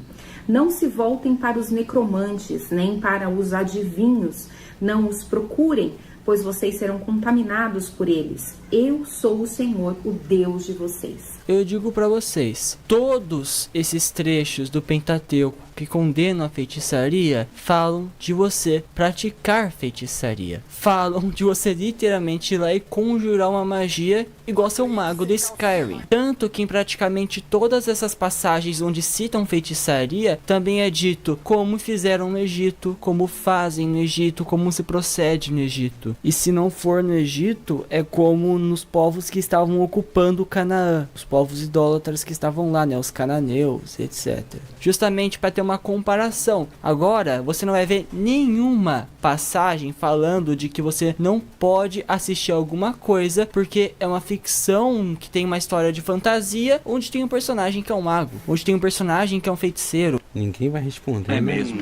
S6: não se voltem para os necromantes, nem para os adivinhos, não os procurem, pois vocês serão contaminados por eles. Eu sou o Senhor, o Deus de vocês.
S10: Eu digo pra vocês, todos esses trechos do Pentateuco que condenam a feitiçaria falam de você praticar feitiçaria. Falam de você literalmente ir lá e conjurar uma magia igual ser um mago do Skyrim. Tanto que em praticamente todas essas passagens onde citam feitiçaria, também é dito como fizeram no Egito, como fazem no Egito, como se procede no Egito. E se não for no Egito, é como nos povos que estavam ocupando Canaã, os povos idólatras que estavam lá, né, os cananeus, etc. Justamente para ter uma comparação. Agora, você não vai ver nenhuma passagem falando de que você não pode assistir alguma coisa porque é uma ficção que tem uma história de fantasia, onde tem um personagem que é um mago, onde tem um personagem que é um feiticeiro.
S1: Ninguém vai responder.
S7: É mesmo?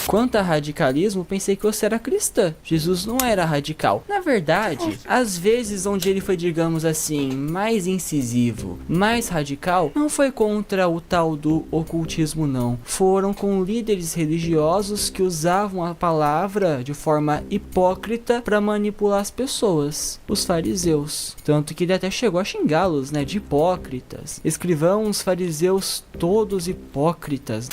S10: Quanto a radicalismo, pensei que você era cristã. Jesus não era radical. Na verdade, às vezes onde ele foi, digamos assim, mais incisivo, mais radical, não foi contra o tal do ocultismo não. Foram com líderes religiosos que usavam a palavra de forma hipócrita para manipular as pessoas, os fariseus. Tanto que ele até chegou a xingá-los, né, de hipócritas. Escrivãos fariseus todos hipócritas.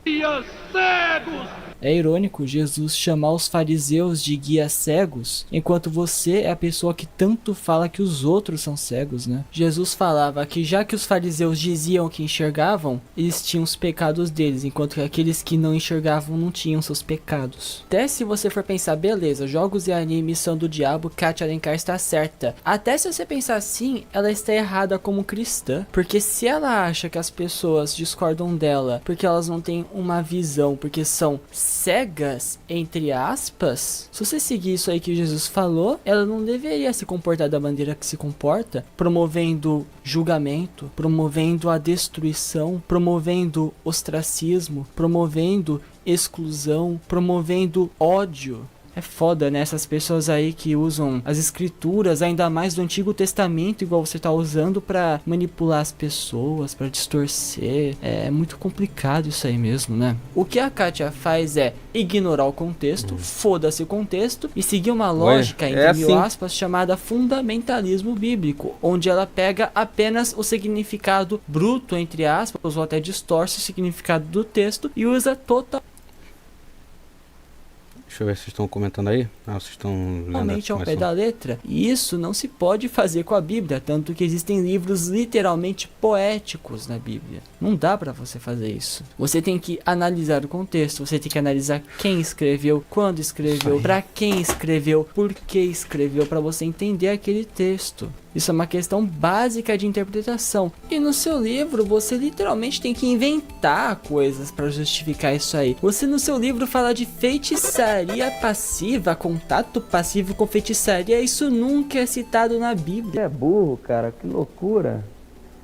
S2: Guias cegos!
S10: É irônico Jesus chamar os fariseus de guias cegos, enquanto você é a pessoa que tanto fala que os outros são cegos, né? Jesus falava que já que os fariseus diziam que enxergavam, eles tinham os pecados deles, enquanto que aqueles que não enxergavam não tinham seus pecados. Até se você for pensar, beleza, jogos e animes são do diabo, Kátia Alencar está certa. Até se você pensar assim, ela está errada como cristã, porque se ela acha que as pessoas discordam dela porque elas não têm uma visão, porque são cegas, entre aspas, se você seguir isso aí que Jesus falou, ela não deveria se comportar da maneira que se comporta, promovendo julgamento, promovendo a destruição, promovendo ostracismo, promovendo exclusão, promovendo ódio. É foda, né? Essas pessoas aí que usam as escrituras, ainda mais do Antigo Testamento, igual você tá usando pra manipular as pessoas, pra distorcer. É muito complicado isso aí mesmo, né? O que a Kátia faz é ignorar o contexto, foda-se o contexto, e seguir uma lógica, entre mil aspas, chamada fundamentalismo bíblico, onde ela pega apenas o significado bruto, entre aspas, ou até distorce o significado do texto e usa total
S1: Deixa eu ver se vocês estão comentando aí. Ah, vocês estão lendo.
S10: Totalmente ao pé da letra. E isso não se pode fazer com a Bíblia, tanto que existem livros literalmente poéticos na Bíblia. Não dá pra você fazer isso. Você tem que analisar o contexto, você tem que analisar quem escreveu, quando escreveu, pra quem escreveu, por que escreveu, pra você entender aquele texto. Isso é uma questão básica de interpretação. E no seu livro, você literalmente tem que inventar coisas para justificar isso aí. Você no seu livro fala de feitiçaria passiva, contato passivo com feitiçaria. Isso nunca é citado na Bíblia.
S11: Você é burro, cara, que loucura.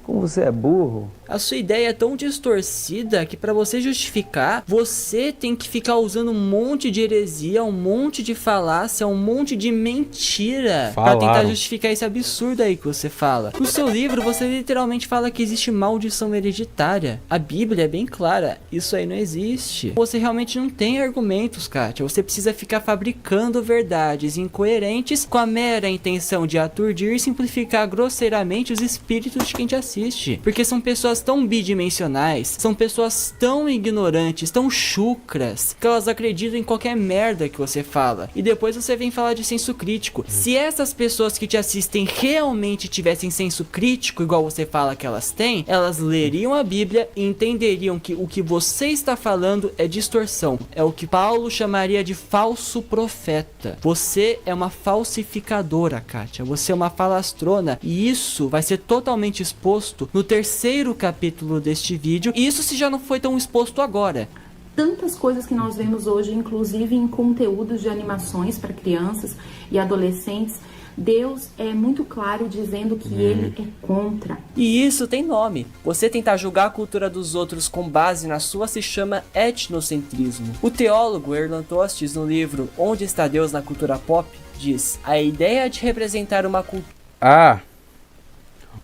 S11: Como você é burro.
S10: A sua ideia é tão distorcida que para você justificar, você tem que ficar usando um monte de heresia, um monte de falácia, um monte de mentira para tentar justificar esse absurdo aí que você fala. No seu livro, você literalmente fala que existe maldição hereditária. A Bíblia é bem clara, isso aí não existe. Você realmente não tem argumentos, Kátia. Você precisa ficar fabricando verdades incoerentes com a mera intenção de aturdir e simplificar grosseiramente os espíritos de quem te assiste. Porque são pessoas tão bidimensionais, são pessoas tão ignorantes, tão chucras, que elas acreditam em qualquer merda que você fala. E depois você vem falar de senso crítico. Se essas pessoas que te assistem realmente tivessem senso crítico, igual você fala que elas têm, elas leriam a Bíblia e entenderiam que o que você está falando é distorção. É o que Paulo chamaria de falso profeta. Você é uma falsificadora, Kátia. Você é uma falastrona. E isso vai ser totalmente exposto no terceiro capítulo deste vídeo, e isso se já não foi tão exposto agora.
S6: Tantas coisas que nós vemos hoje, inclusive em conteúdos de animações para crianças e adolescentes, Deus é muito claro dizendo que ele é contra.
S3: E isso tem nome. Você tentar julgar a cultura dos outros com base na sua se chama etnocentrismo. O teólogo Erland Tostes, no livro Onde está Deus na Cultura Pop, diz: a ideia de representar uma cultura...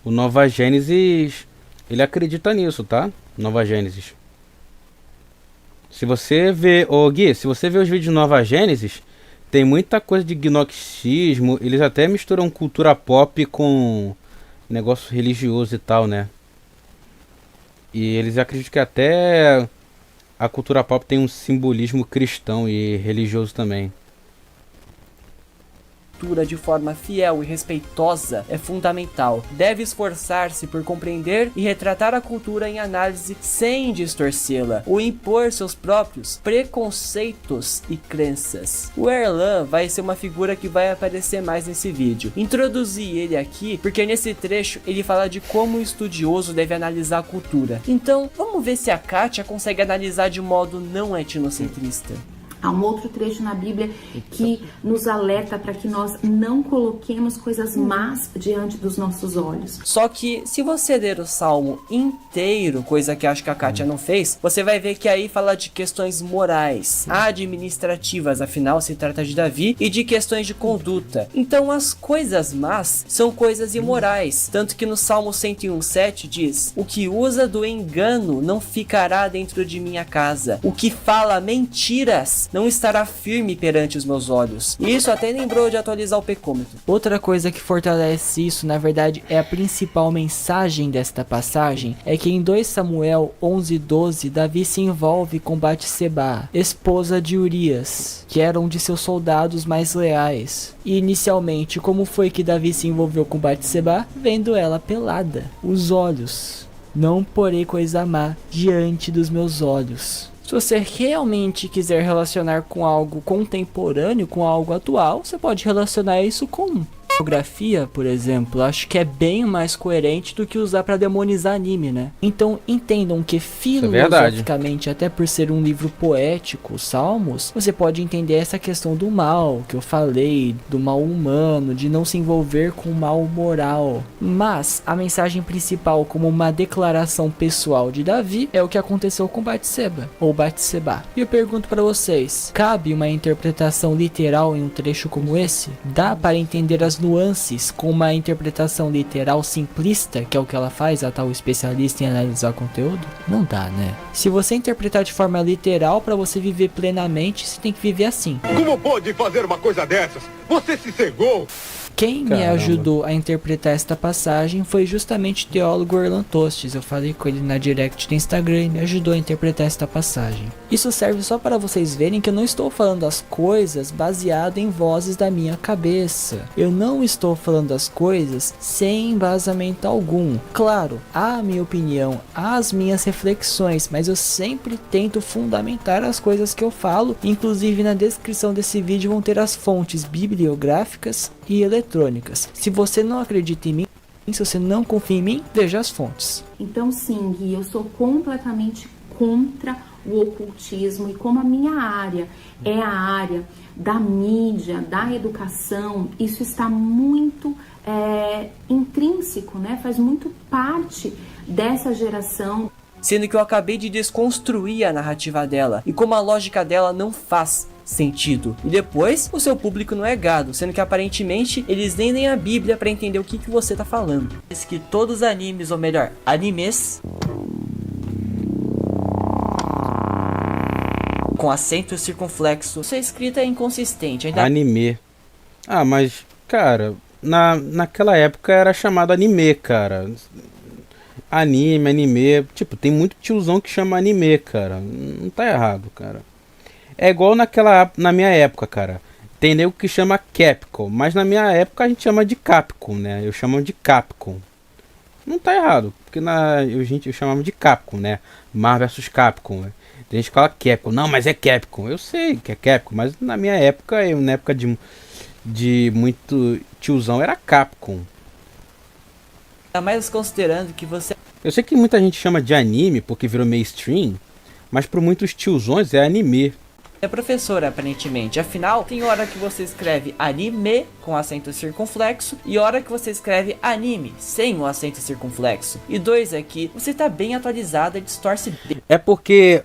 S1: O Nova Gênesis, ele acredita nisso, tá? Nova Gênesis. Se você vê, Gui, se você vê os vídeos de Nova Gênesis, tem muita coisa de gnosticismo. Eles até misturam cultura pop com negócio religioso e tal, né? E eles acreditam que até a cultura pop tem um simbolismo cristão e religioso também.
S3: De forma fiel e respeitosa é fundamental. Deve esforçar-se por compreender e retratar a cultura em análise sem distorcê-la ou impor seus próprios preconceitos e crenças. O Erland vai ser uma figura que vai aparecer mais nesse vídeo. Introduzi ele aqui porque nesse trecho ele fala de como o estudioso deve analisar a cultura. Então vamos ver se a Kátia consegue analisar de modo não etnocentrista.
S6: Há um outro trecho na Bíblia que nos alerta para que nós não coloquemos coisas más diante dos nossos olhos.
S3: Só que se você ler o Salmo inteiro, coisa que acho que a Kátia não fez, você vai ver que aí fala de questões morais, administrativas, afinal se trata de Davi, e de questões de conduta. Então as coisas más são coisas imorais, tanto que no Salmo 101:7 diz: o que usa do engano não ficará dentro de minha casa, o que fala mentiras não estará firme perante os meus olhos. E isso até lembrou de atualizar o pecômetro.
S10: Outra coisa que fortalece isso, na verdade, é a principal mensagem desta passagem, é que em 2 Samuel 11:12, Davi se envolve com Batseba, esposa de Urias, que era um de seus soldados mais leais. E inicialmente, como foi que Davi se envolveu com Batseba? Vendo ela pelada. Os olhos. Não porei coisa má diante dos meus olhos. Se você realmente quiser relacionar com algo contemporâneo, com algo atual, você pode relacionar isso com pornografia, por exemplo. Acho que é bem mais coerente do que usar para demonizar anime, né? Então entendam que filosoficamente, até por ser um livro poético, os Salmos, você pode entender essa questão do mal que eu falei, do mal humano, de não se envolver com o mal moral. Mas a mensagem principal, como uma declaração pessoal de Davi, é o que aconteceu com Batseba ou Batseba. E eu pergunto para vocês, cabe uma interpretação literal em um trecho como esse? Dá para entender as nuances com uma interpretação literal simplista, que é o que ela faz, a tal especialista em analisar conteúdo? Não dá, né? Se você interpretar de forma literal, para você viver plenamente, você tem que viver assim.
S7: Como pode fazer uma coisa dessas? Você se cegou!
S10: Quem me ajudou a interpretar esta passagem foi justamente o teólogo Erland Tostes. Eu falei com ele na direct do Instagram e me ajudou a interpretar esta passagem. Isso serve só para vocês verem que eu não estou falando as coisas baseado em vozes da minha cabeça. Eu não estou falando as coisas sem embasamento algum. Claro, há a minha opinião, há as minhas reflexões, mas eu sempre tento fundamentar as coisas que eu falo. Inclusive na descrição desse vídeo vão ter as fontes bibliográficas e eletrônicas. Se você não acredita em mim, se você não confia em mim, veja as fontes.
S6: Então sim, Gui, eu sou completamente contra o ocultismo, e como a minha área é a área da mídia, da educação, isso está muito intrínseco, né? Faz muito parte dessa geração.
S3: Sendo que eu acabei de desconstruir a narrativa dela e como a lógica dela não faz sentido. E depois, o seu público não é gado, sendo que aparentemente eles nem leem a Bíblia pra entender o que você tá falando. Diz que todos os animes, ou melhor, animes com acento circunflexo, sua escrita é inconsistente.
S1: Anime. Ah, mas, cara, naquela época era chamado anime, cara. Anime, tipo, tem muito tiozão que chama anime, cara. Não tá errado, cara. É igual na minha época, cara. Tem nego que chama Capcom, mas na minha época a gente chama de Capcom, né? Eu chamo de Capcom. Não tá errado, porque eu chamava de Capcom, né? Marvel vs Capcom, né? Tem gente que fala Capcom. Não, mas é Capcom. Eu sei que é Capcom, mas na minha época, na época de muito tiozão, era Capcom.
S3: Ainda mais considerando que você...
S1: Eu sei que muita gente chama de anime porque virou mainstream, mas por muitos tiozões é anime.
S3: É professora, aparentemente. Afinal, tem hora que você escreve anime com acento circunflexo e hora que você escreve anime sem o acento circunflexo. E dois aqui, você tá bem atualizada e distorce bem.
S1: É porque,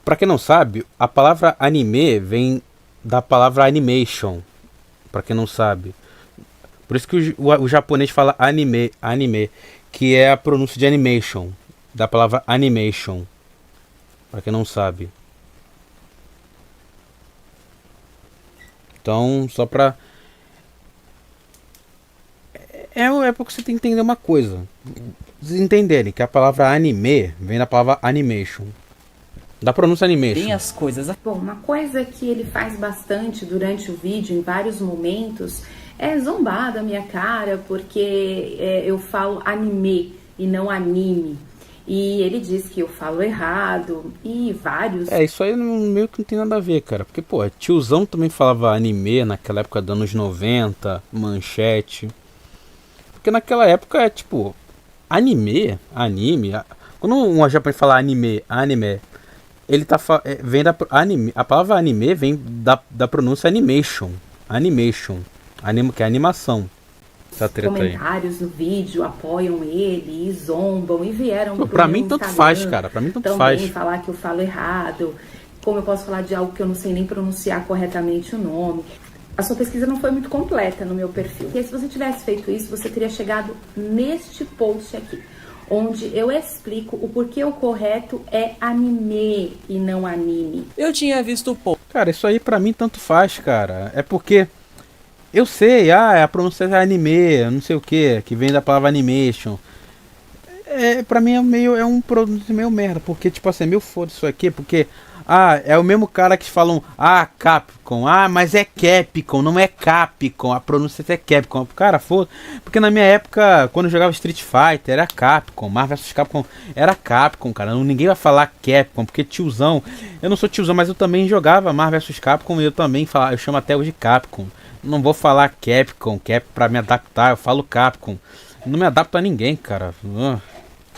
S1: pra quem não sabe, a palavra anime vem da palavra animation. Pra quem não sabe. Por isso que o japonês fala anime, que é a pronúncia de animation, da palavra animation. Pra quem não sabe. Então, só pra... É porque você tem que entender uma coisa. Vocês entenderem que a palavra anime vem da palavra animation. Da pronúncia animation.
S3: Tem as coisas...
S6: Bom, uma coisa que ele faz bastante durante o vídeo, em vários momentos, é zombar da minha cara, porque eu falo anime e não anime. E ele diz que eu falo errado e vários...
S1: Isso aí meio que não tem nada a ver, cara. Porque, pô, tiozão também falava anime naquela época dos anos 90, manchete. Porque naquela época tipo... Anime. Quando um japonês fala anime, ele vem da... Anime, a palavra anime vem da pronúncia animation. Que é animação.
S6: Comentários no vídeo apoiam ele e zombam e vieram
S1: pra mim tanto faz, cara. Pra mim tanto faz.
S6: Também falar que eu falo errado. Como eu posso falar de algo que eu não sei nem pronunciar corretamente o nome. A sua pesquisa não foi muito completa no meu perfil. Porque se você tivesse feito isso, você teria chegado neste post aqui, onde eu explico o porquê o correto é anime e não anime.
S3: Eu tinha visto o post.
S1: Cara, isso aí pra mim tanto faz, cara. É porque... Eu sei, a pronúncia é anime, não sei o que vem da palavra animation. Pra mim é um produto meio merda, porque tipo assim, meio foda isso aqui, porque é o mesmo cara que falam, Capcom, mas é Capcom, não é Capcom, a pronúncia é Capcom. Cara, foda, porque na minha época, quando eu jogava Street Fighter, era Capcom, Marvel vs Capcom era Capcom, cara, ninguém vai falar Capcom, porque tiozão, eu não sou tiozão, mas eu também jogava Marvel vs Capcom e eu também eu chamo até hoje Capcom. Não vou falar Capcom pra me adaptar, eu falo Capcom. Não me adapto a ninguém, cara.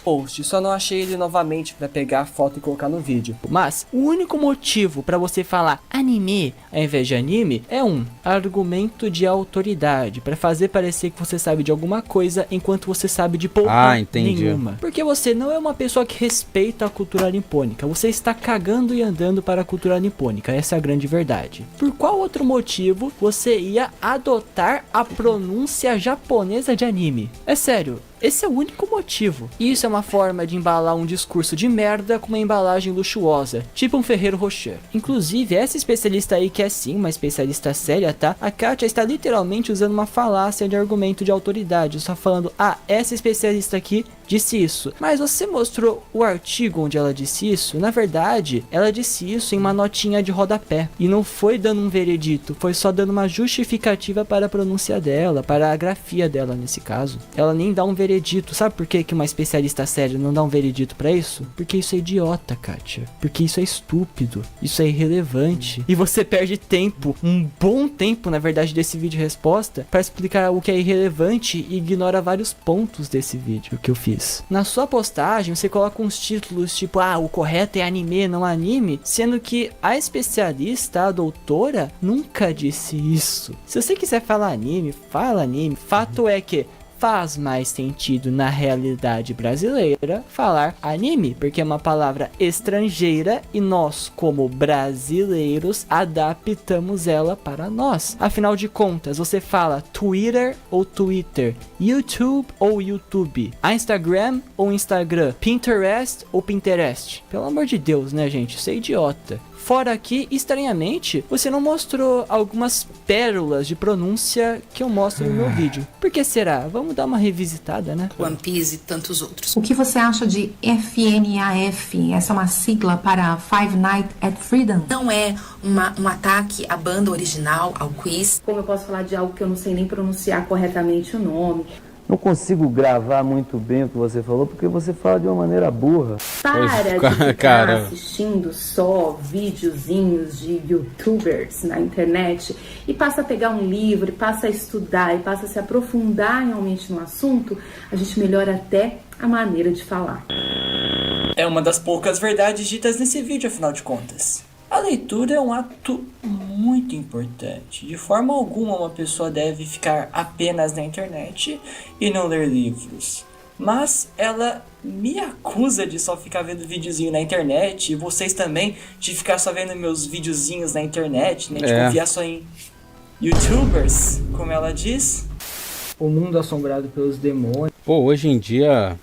S3: Post, só não achei ele novamente pra pegar a foto e colocar no vídeo.
S10: Mas o único motivo pra você falar anime ao invés de anime é um argumento de autoridade, pra fazer parecer que você sabe de alguma coisa enquanto você sabe de porra nenhuma. Porque você não é uma pessoa que respeita a cultura nipônica, você está cagando e andando para a cultura nipônica, essa é a grande verdade. Por qual outro motivo você ia adotar a pronúncia japonesa de anime? É sério. Esse é o único motivo. Isso é uma forma de embalar um discurso de merda com uma embalagem luxuosa, tipo um Ferrero Rocher. Inclusive, essa especialista aí, que é sim uma especialista séria, tá? A Kátia está literalmente usando uma falácia de argumento de autoridade, só falando, essa especialista aqui disse isso. Mas você mostrou o artigo onde ela disse isso? Na verdade, ela disse isso em uma notinha de rodapé. E não foi dando um veredito, foi só dando uma justificativa para a pronúncia dela, para a grafia dela nesse caso. Ela nem dá um veredito. Sabe por que uma especialista séria não dá um veredito pra isso? Porque isso é idiota, Kátia. Porque isso é estúpido. Isso é irrelevante. E você perde tempo, um bom tempo, na verdade, desse vídeo resposta, para explicar o que é irrelevante e ignora vários pontos desse vídeo que eu fiz. Na sua postagem, você coloca uns títulos tipo, o correto é anime, não anime, sendo que a especialista, a doutora, nunca disse isso. Se você quiser falar anime, fala anime. Fato é que faz mais sentido na realidade brasileira falar anime, porque é uma palavra estrangeira e nós, como brasileiros, adaptamos ela para nós. Afinal de contas, você fala Twitter ou Twitter, YouTube ou YouTube, Instagram ou Instagram, Pinterest ou Pinterest. Pelo amor de Deus, né, gente? Isso é idiota. Fora que, estranhamente, você não mostrou algumas pérolas de pronúncia que eu mostro no meu vídeo. Por que será? Vamos dar uma revisitada, né?
S8: One Piece e tantos outros.
S6: O que você acha de FNAF? Essa é uma sigla para Five Nights at Freedom?
S8: Não é um ataque à banda original, ao quiz.
S6: Como eu posso falar de algo que eu não sei nem pronunciar corretamente o nome?
S11: Não consigo gravar muito bem o que você falou, porque você fala de uma maneira burra.
S6: Para de ficar assistindo só videozinhos de youtubers na internet e passa a pegar um livro, e passa a estudar, e passa a se aprofundar realmente no assunto, a gente melhora até a maneira de falar.
S3: É uma das poucas verdades ditas nesse vídeo, afinal de contas. A leitura é um ato muito importante. De forma alguma uma pessoa deve ficar apenas na internet e não ler livros. Mas ela me acusa de só ficar vendo videozinho na internet, e vocês também, de ficar só vendo meus videozinhos na internet, né? De confiar só em youtubers, como ela diz.
S10: O mundo assombrado pelos demônios.
S1: Pô, hoje em dia,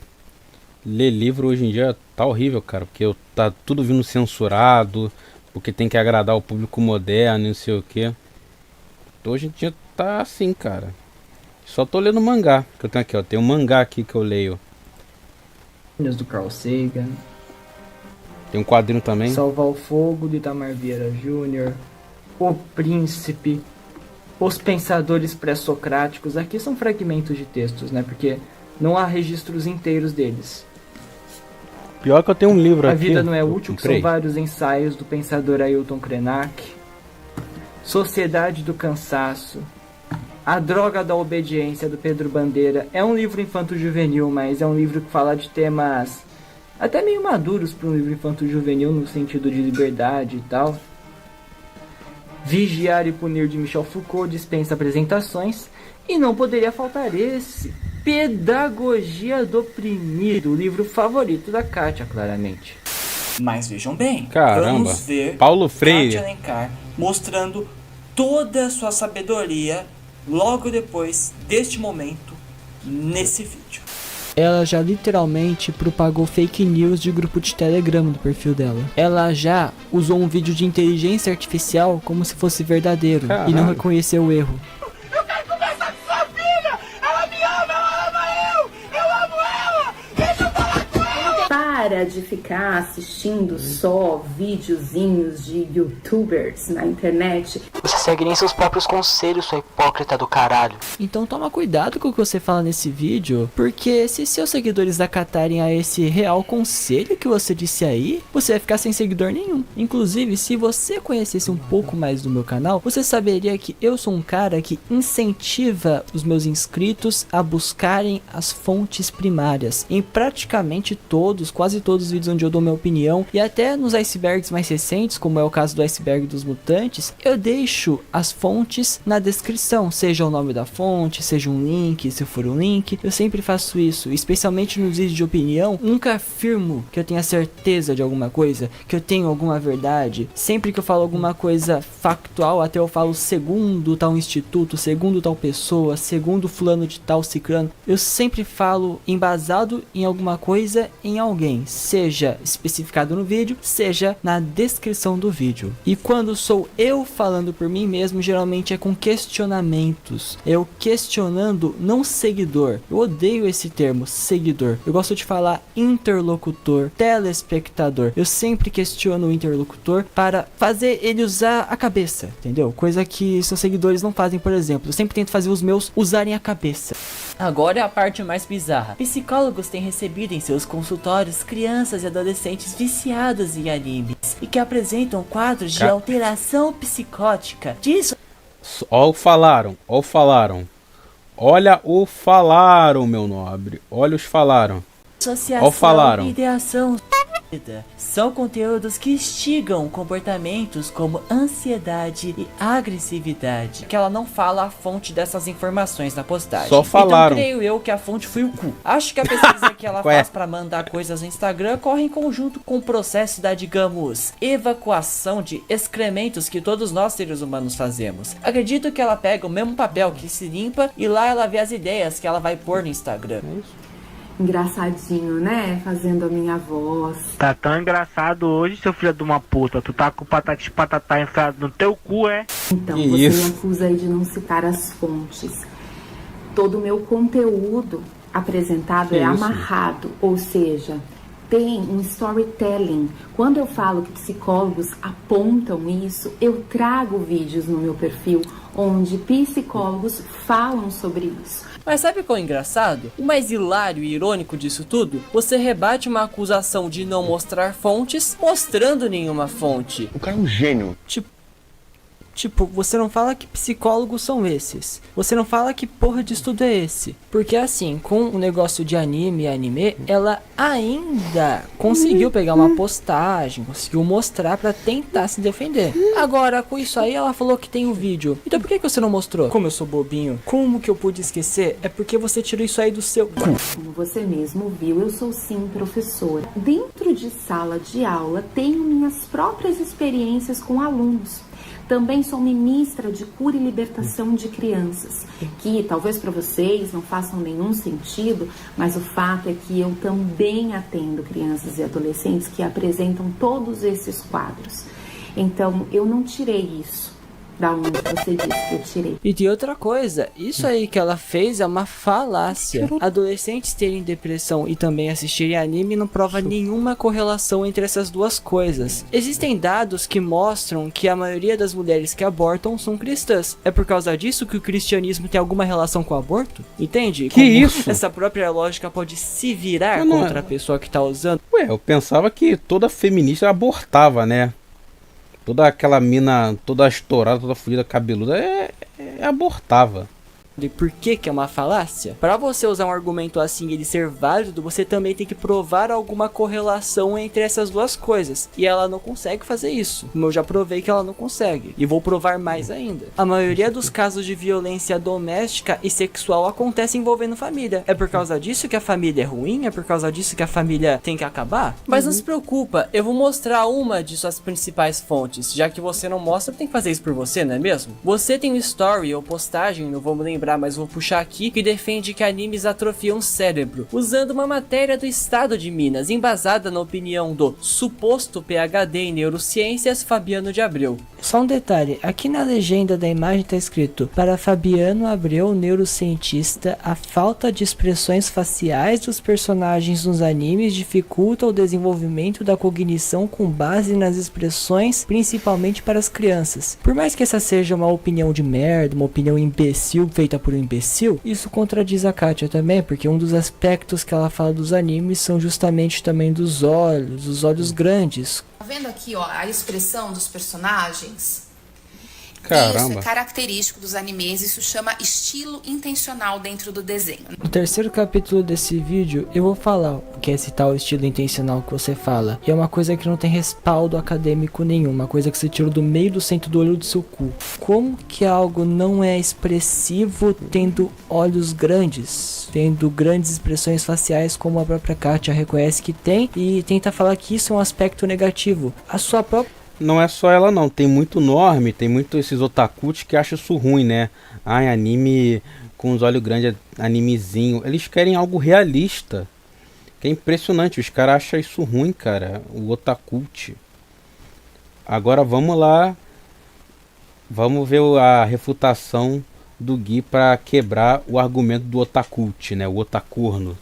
S1: ler livro hoje em dia tá horrível, cara, porque tá tudo vindo censurado, porque tem que agradar o público moderno, não sei o que. Hoje em dia tá assim, cara. Só tô lendo mangá, que eu tenho aqui, ó. Tem um mangá aqui que eu leio.
S10: Do Carl Sagan.
S1: Tem um quadrinho também.
S10: Salvar o Fogo, de Itamar Vieira Jr. O Príncipe. Os Pensadores Pré-Socráticos. Aqui são fragmentos de textos, né? Porque não há registros inteiros deles.
S1: Pior que eu tenho um livro aqui.
S10: A Vida Não É Útil, que são vários ensaios do pensador Ailton Krenak. Sociedade do Cansaço. A Droga da Obediência, do Pedro Bandeira. É um livro infanto-juvenil, mas é um livro que fala de temas até meio maduros para um livro infanto-juvenil, no sentido de liberdade e tal. Vigiar e Punir, de Michel Foucault, dispensa apresentações. E não poderia faltar esse, Pedagogia do Oprimido, o livro favorito da Kátia, claramente.
S3: Mas vejam bem,
S1: caramba,
S3: vamos ver
S1: Paulo Freire
S3: Kátia Alencar mostrando toda a sua sabedoria logo depois deste momento, nesse vídeo.
S10: Ela já literalmente propagou fake news de grupo de Telegram do perfil dela. Ela já usou um vídeo de inteligência artificial como se fosse verdadeiro. Caralho. E não reconheceu o erro.
S2: Eu quero conversar com sua filha! Ela me ama, ela ama eu amo ela! Deixa eu falar com ela!
S6: Para de ficar assistindo só videozinhos de youtubers na internet.
S10: Você segue nem seus próprios conselhos, sua hipócrita do caralho. Então toma cuidado com o que você fala nesse vídeo, porque se seus seguidores acatarem a esse real conselho que você disse aí, você vai ficar sem seguidor nenhum. Inclusive, se você conhecesse um pouco mais do meu canal, você saberia que eu sou um cara que incentiva os meus inscritos a buscarem as fontes primárias. Em praticamente todos, quase todos os vídeos onde eu dou minha opinião, e até nos icebergs mais recentes, como é o caso do iceberg dos mutantes, eu deixo as fontes na descrição, seja o nome da fonte, seja um link, se for um link. Eu sempre faço isso, especialmente nos vídeos de opinião. Nunca afirmo que eu tenha certeza de alguma coisa, que eu tenho alguma verdade. Sempre que eu falo alguma coisa factual, até eu falo segundo tal instituto, segundo tal pessoa, segundo fulano de tal ciclano, eu sempre falo embasado em alguma coisa, em alguém. origem, seja especificado no vídeo, seja na descrição do vídeo. E quando sou eu falando por mim mesmo, geralmente é com questionamentos. Eu questionando, não seguidor. Eu odeio esse termo, seguidor. Eu gosto de falar interlocutor, telespectador. Eu sempre questiono o interlocutor para fazer ele usar a cabeça, entendeu? Coisa que seus seguidores não fazem, por exemplo. Eu sempre tento fazer os meus usarem a cabeça.
S3: Agora é a parte mais bizarra. Psicólogos têm recebido em seus consultórios crianças e adolescentes viciados em animes e que apresentam quadros de alteração psicótica. Disso.
S1: Ó o falaram, ó o falaram. Olha o falaram, meu nobre. Olha os falaram.
S3: Associação
S1: Ó o falaram.
S3: e ideação. São conteúdos que instigam comportamentos como ansiedade e agressividade. Que ela não fala a fonte dessas informações na postagem.
S1: Só falaram.
S3: Então creio eu que a fonte foi o cu. Acho que a pesquisa que ela faz para mandar coisas no Instagram corre em conjunto com o processo da, digamos, evacuação de excrementos que todos nós seres humanos fazemos. Acredito que ela pega o mesmo papel que se limpa e lá ela vê as ideias que ela vai pôr no Instagram.
S6: É isso. Engraçadinho, né? Fazendo a minha voz.
S12: Tá tão engraçado hoje, seu filho de uma puta. Tu tá com o patati patatá enfiado no teu cu, é?
S6: Então, você me acusa aí de não citar as fontes. Todo o meu conteúdo apresentado é amarrado, ou seja, tem um storytelling. Quando eu falo que psicólogos apontam isso, eu trago vídeos no meu perfil onde psicólogos falam sobre isso.
S3: Mas sabe qual é engraçado? O mais hilário e irônico disso tudo? Você rebate uma acusação de não mostrar fontes, mostrando nenhuma fonte.
S7: O cara é um gênio.
S10: Tipo, você não fala que psicólogos são esses. Você não fala que porra de estudo é esse. Porque assim, com o negócio de anime e anime, ela ainda conseguiu pegar uma postagem, conseguiu mostrar pra tentar se defender. Agora, com isso aí, ela falou que tem um vídeo. Então por que você não mostrou? Como eu sou bobinho, como que eu pude esquecer? É porque você tirou isso aí do seu cu.
S6: Como você mesmo viu, eu sou sim professora. Dentro de sala de aula, tenho minhas próprias experiências com alunos. Também sou ministra de cura e libertação de crianças, que talvez para vocês não façam nenhum sentido, mas o fato é que eu também atendo crianças e adolescentes que apresentam todos esses quadros. Então, eu não tirei isso da onde você disse que eu tirei.
S10: E de outra coisa, isso aí que ela fez é uma falácia. Adolescentes terem depressão e também assistirem anime não prova nenhuma correlação entre essas duas coisas. Existem dados que mostram que a maioria das mulheres que abortam são cristãs. É por causa disso que o cristianismo tem alguma relação com o aborto? Entende?
S1: Que isso?
S10: Essa própria lógica pode se virar contra a pessoa que tá usando.
S1: Ué, eu pensava que toda feminista abortava, né? Toda aquela mina toda estourada, toda fodida, cabeluda, abortava.
S10: E por que é uma falácia? Para você usar um argumento assim e ele ser válido, você também tem que provar alguma correlação entre essas duas coisas. E ela não consegue fazer isso. Como eu já provei que ela não consegue. E vou provar mais ainda. A maioria dos casos de violência doméstica e sexual acontece envolvendo família. É por causa disso que a família é ruim? É por causa disso que a família tem que acabar?
S3: Mas não se preocupa, eu vou mostrar uma de suas principais fontes. Já que você não mostra, tem que fazer isso por você, não é mesmo? Você tem um story ou postagem, não vou me lembrar, mas vou puxar aqui, que defende que animes atrofiam o cérebro, usando uma matéria do estado de Minas, embasada na opinião do suposto PhD em neurociências Fabiano de Abreu.
S10: Só um detalhe, aqui na legenda da imagem tá escrito: para Fabiano Abreu, neurocientista, a falta de expressões faciais dos personagens nos animes dificulta o desenvolvimento da cognição com base nas expressões, principalmente para as crianças. Por mais que essa seja uma opinião de merda, uma opinião imbecil feita por um imbecil, isso contradiz a Kátia também, porque um dos aspectos que ela fala dos animes são justamente também dos olhos, os olhos grandes.
S8: Tá vendo aqui, ó, a expressão dos personagens?
S1: Caramba.
S8: Isso é característico dos animes, isso chama estilo intencional dentro do desenho.
S10: No terceiro capítulo desse vídeo, eu vou falar o que é esse tal estilo intencional que você fala. E é uma coisa que não tem respaldo acadêmico nenhum, uma coisa que você tirou do meio do centro do olho do seu cu. Como que algo não é expressivo tendo olhos grandes? Tendo grandes expressões faciais, como a própria Kátia reconhece que tem, e tenta falar que isso é um aspecto negativo. A sua própria...
S1: Não é só ela não, tem muito norme, tem muito esses otakus que acham isso ruim, né? Ai, anime com os olhos grandes, animezinho. Eles querem algo realista. Que é impressionante, os caras acham isso ruim, cara, o Otakult. Agora vamos lá, vamos ver a refutação do Gui para quebrar o argumento do Otakult, né, o Otacurno.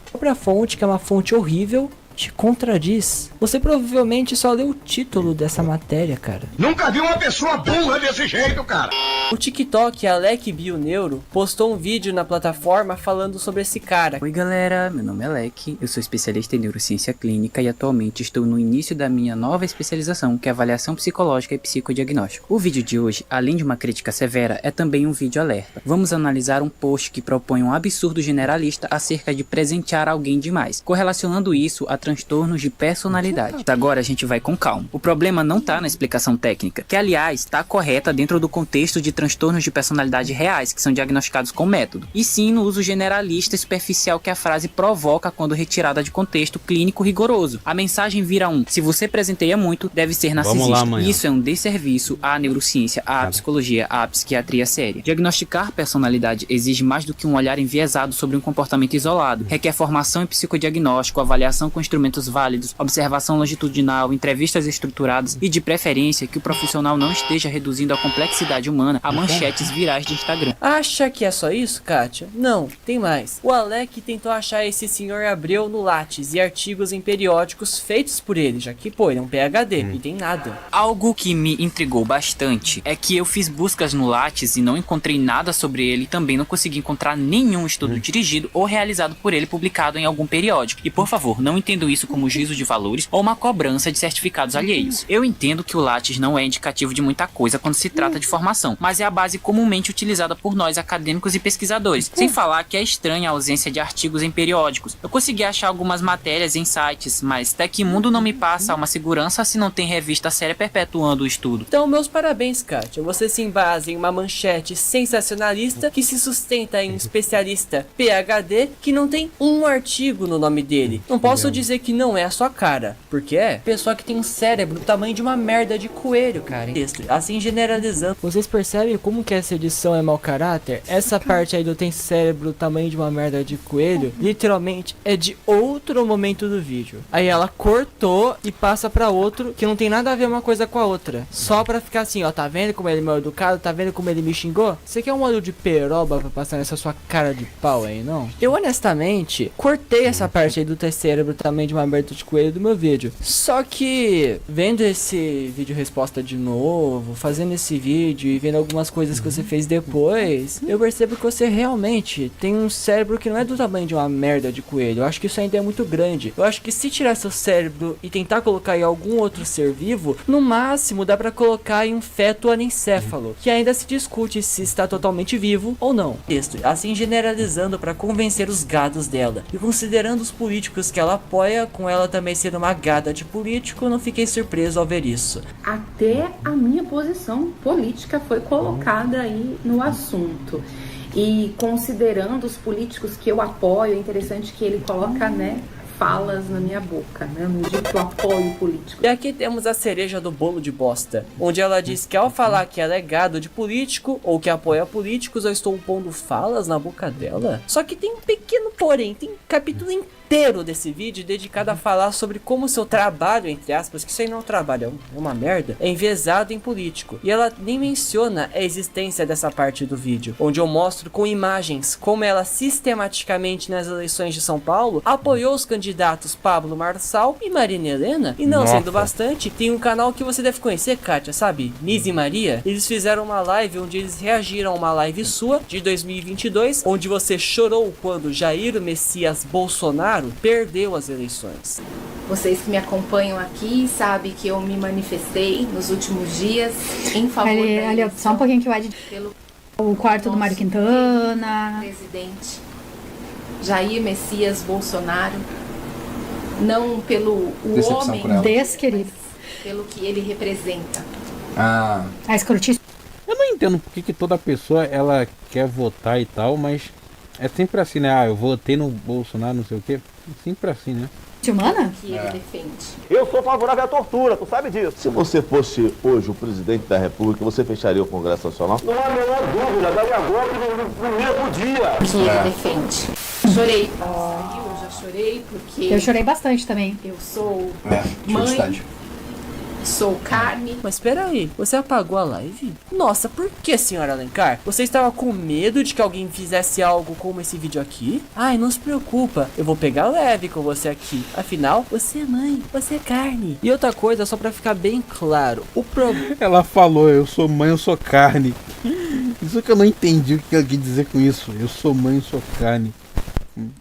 S10: A própria fonte, que é uma fonte horrível, te contradiz. Você provavelmente só leu o título dessa matéria, cara.
S7: Nunca vi uma pessoa burra desse jeito, cara.
S3: O TikTok Alec Bioneuro postou um vídeo na plataforma falando sobre esse cara.
S13: Oi galera, meu nome é Alec, eu sou especialista em neurociência clínica e atualmente estou no início da minha nova especialização, que é avaliação psicológica e psicodiagnóstico. O vídeo de hoje, além de uma crítica severa, é também um vídeo alerta. Vamos analisar um post que propõe um absurdo generalista acerca de presentear alguém demais, correlacionando isso a transtornos de personalidade. Agora a gente vai com calma. O problema não tá na explicação técnica, que aliás está correta dentro do contexto de transtornos de personalidade reais que são diagnosticados com método, e sim no uso generalista e superficial que a frase provoca quando retirada de contexto clínico rigoroso. A mensagem vira se você presenteia muito, deve ser narcisista. Isso é um desserviço à neurociência, à psicologia, à psiquiatria séria. Diagnosticar personalidade exige mais do que um olhar enviesado sobre um comportamento isolado. Requer formação em psicodiagnóstico, avaliação com instrumentos válidos, observação longitudinal, entrevistas estruturadas e, de preferência, que o profissional não esteja reduzindo a complexidade humana a manchetes virais de Instagram.
S3: Acha que é só isso, Kátia? Não, tem mais. O Alec tentou achar esse senhor Abreu no Lattes e artigos em periódicos feitos por ele, já que, ele é um PhD e tem nada.
S13: Algo que me intrigou bastante é que eu fiz buscas no Lattes e não encontrei nada sobre ele, e também não consegui encontrar nenhum estudo dirigido ou realizado por ele publicado em algum periódico. E por favor, não entendo isso como juízo de valores ou uma cobrança de certificados alheios. Eu entendo que o Lattes não é indicativo de muita coisa quando se trata de formação, mas é a base comumente utilizada por nós acadêmicos e pesquisadores, sem falar que é estranha a ausência de artigos em periódicos. Eu consegui achar algumas matérias em sites, mas Tecmundo não me passa uma segurança se não tem revista séria perpetuando o estudo.
S3: Então, meus parabéns, Kátia. Você se embasa em uma manchete sensacionalista que se sustenta em um especialista PhD que não tem um artigo no nome dele. Não posso dizer que não é a sua cara, porque é pessoa que tem um cérebro do tamanho de uma merda de coelho, cara. Assim generalizando.
S10: Vocês percebem como que essa edição é mau caráter? Essa parte aí do tem cérebro do tamanho de uma merda de coelho, literalmente é de outro momento do vídeo. Aí ela cortou e passa pra outro que não tem nada a ver uma coisa com a outra. Só pra ficar assim, ó, tá vendo como ele é mal educado? Tá vendo como ele me xingou? Você quer um olho de peroba pra passar nessa sua cara de pau aí, não? Eu honestamente cortei essa parte aí do ter cérebro do tamanho de uma merda de coelho do meu vídeo. Só que vendo esse vídeo resposta de novo, fazendo esse vídeo e vendo algumas coisas que você fez depois, eu percebo que você realmente tem um cérebro que não é do tamanho de uma merda de coelho. Eu acho que isso ainda é muito grande. Eu acho que se tirar seu cérebro e tentar colocar em algum outro ser vivo, no máximo dá pra colocar em um feto anencéfalo, que ainda se discute se está totalmente vivo ou não. Assim generalizando pra convencer os gados dela. E considerando os políticos que ela apoia, com ela também sendo uma gada de político, não fiquei surpreso ao ver isso.
S6: Até a minha posição política foi colocada aí no assunto. E considerando os políticos que eu apoio, é interessante que ele coloca, falas na minha boca, no dito apoio político.
S3: E aqui temos a cereja do bolo de bosta, onde ela diz que ao falar que ela é gado de político ou que apoia políticos, eu estou pondo falas na boca dela. Só que tem um pequeno porém, tem um capítulo inteiro desse vídeo dedicado a falar sobre como seu trabalho, entre aspas, que isso aí não é um trabalho, é uma merda, é enviesado em político. E ela nem menciona a existência dessa parte do vídeo, onde eu mostro com imagens como ela sistematicamente nas eleições de São Paulo apoiou os candidatos Pablo Marçal e Marina Helena. E não sendo bastante, tem um canal que você deve conhecer, Kátia, sabe? Nise Maria. Eles fizeram uma live onde eles reagiram a uma live sua de 2022, onde você chorou quando Jair Messias Bolsonaro perdeu as eleições.
S6: Vocês que me acompanham aqui sabem que eu me manifestei nos últimos dias em favor da eleição,
S14: só um pouquinho que o Ed
S6: pelo
S14: o quarto do Mário Quintana,
S6: presidente Jair Messias Bolsonaro, não pelo homem,
S14: desquerido,
S6: pelo que ele representa.
S14: A escrotice.
S1: Eu não entendo por que toda pessoa ela quer votar e tal, mas é sempre assim, né? Eu votei no Bolsonaro, não sei o quê. Sempre assim, né?
S14: Humana?
S6: Que ele defende.
S15: Eu sou favorável à tortura, tu sabe disso. Se você fosse hoje o presidente da República, você fecharia o Congresso Nacional? Não há a menor dúvida, daria golpe no mesmo dia.
S6: Que ele defende. Chorei. Já
S4: chorei porque
S14: Eu chorei bastante também.
S4: eu sou
S16: Mãe.
S4: mãe, sou carne.
S3: Mas espera aí, você apagou a live? Nossa, por que, senhora Alencar? Você estava com medo de que alguém fizesse algo como esse vídeo aqui? Ai, não se preocupa, eu vou pegar leve com você aqui. Afinal, você é mãe, você é carne. E outra coisa, só pra ficar bem claro, o problema...
S1: Ela falou, eu sou mãe, eu sou carne. Isso que eu não entendi o que ela quis dizer com isso. Eu sou mãe, eu sou carne.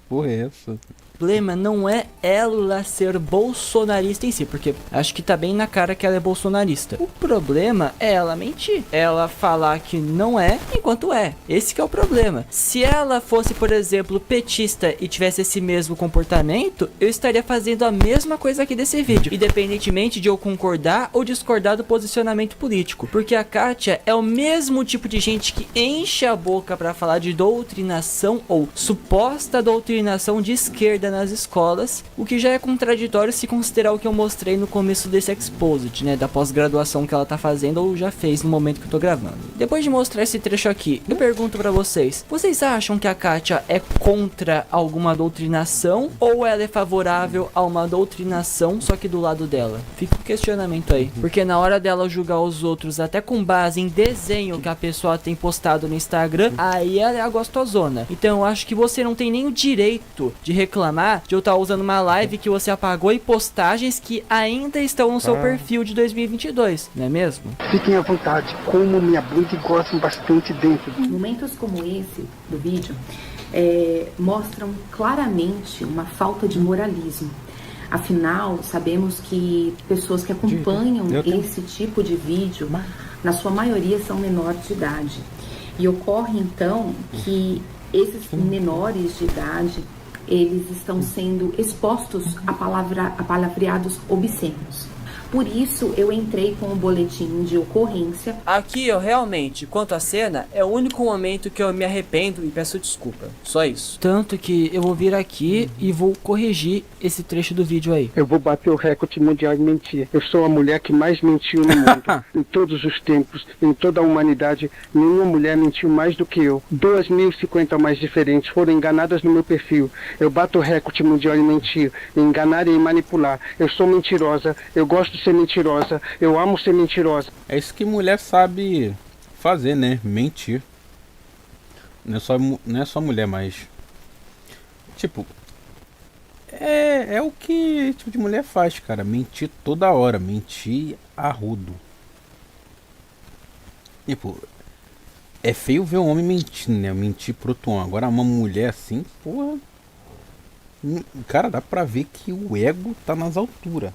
S1: Porra é essa?
S3: O problema não é ela ser bolsonarista em si, porque acho que tá bem na cara que ela é bolsonarista. O problema é ela mentir, ela falar que não é enquanto é. Esse que é o problema. Se ela fosse, por exemplo, petista e tivesse esse mesmo comportamento, eu estaria fazendo a mesma coisa aqui desse vídeo, independentemente de eu concordar ou discordar do posicionamento político, porque a Kátia é o mesmo tipo de gente que enche a boca pra falar de doutrinação ou suposta doutrinação de esquerda nas escolas, o que já é contraditório se considerar o que eu mostrei no começo desse exposit, né, da pós-graduação que ela tá fazendo ou já fez no momento que eu tô gravando. Depois de mostrar esse trecho aqui, eu pergunto pra vocês acham que a Kátia é contra alguma doutrinação ou ela é favorável a uma doutrinação só que do lado dela? Fica o questionamento aí, porque na hora dela julgar os outros até com base em desenho que a pessoa tem postado no Instagram, aí ela é a gostosona. Então eu acho que você não tem nem o direito de reclamar de eu estar usando uma live que você apagou e postagens que ainda estão no seu perfil de 2022, não é mesmo?
S9: Fiquem à vontade, como minha bunda e gostam bastante dentro.
S6: Momentos como esse do vídeo mostram claramente uma falta de moralismo. Afinal, sabemos que pessoas que acompanham esse tipo de vídeo, na sua maioria, são menores de idade. E ocorre então que esses menores de idade, eles estão sendo expostos a palavreados obscenos. Por isso, eu entrei com o boletim de ocorrência.
S3: Aqui, eu realmente, quanto à cena, é o único momento que eu me arrependo e peço desculpa. Só isso. Tanto que eu vou vir aqui e vou corrigir esse trecho do vídeo aí.
S9: Eu vou bater o recorde mundial de mentir. Eu sou a mulher que mais mentiu no mundo. Em todos os tempos, em toda a humanidade, nenhuma mulher mentiu mais do que eu. 2.050 mais diferentes foram enganadas no meu perfil. Eu bato o recorde mundial de mentir, enganar e manipular. Eu sou mentirosa, eu gosto de ser mentirosa, eu amo ser mentirosa.
S1: É isso que mulher sabe fazer, né? Mentir. Não é só mulher, mas... Tipo... É o que tipo de mulher faz, cara. Mentir toda hora. Mentir arrudo. Tipo... É feio ver um homem mentindo, né? Mentir pro outro homem. Agora uma mulher assim, porra... Cara, dá pra ver que o ego tá nas alturas.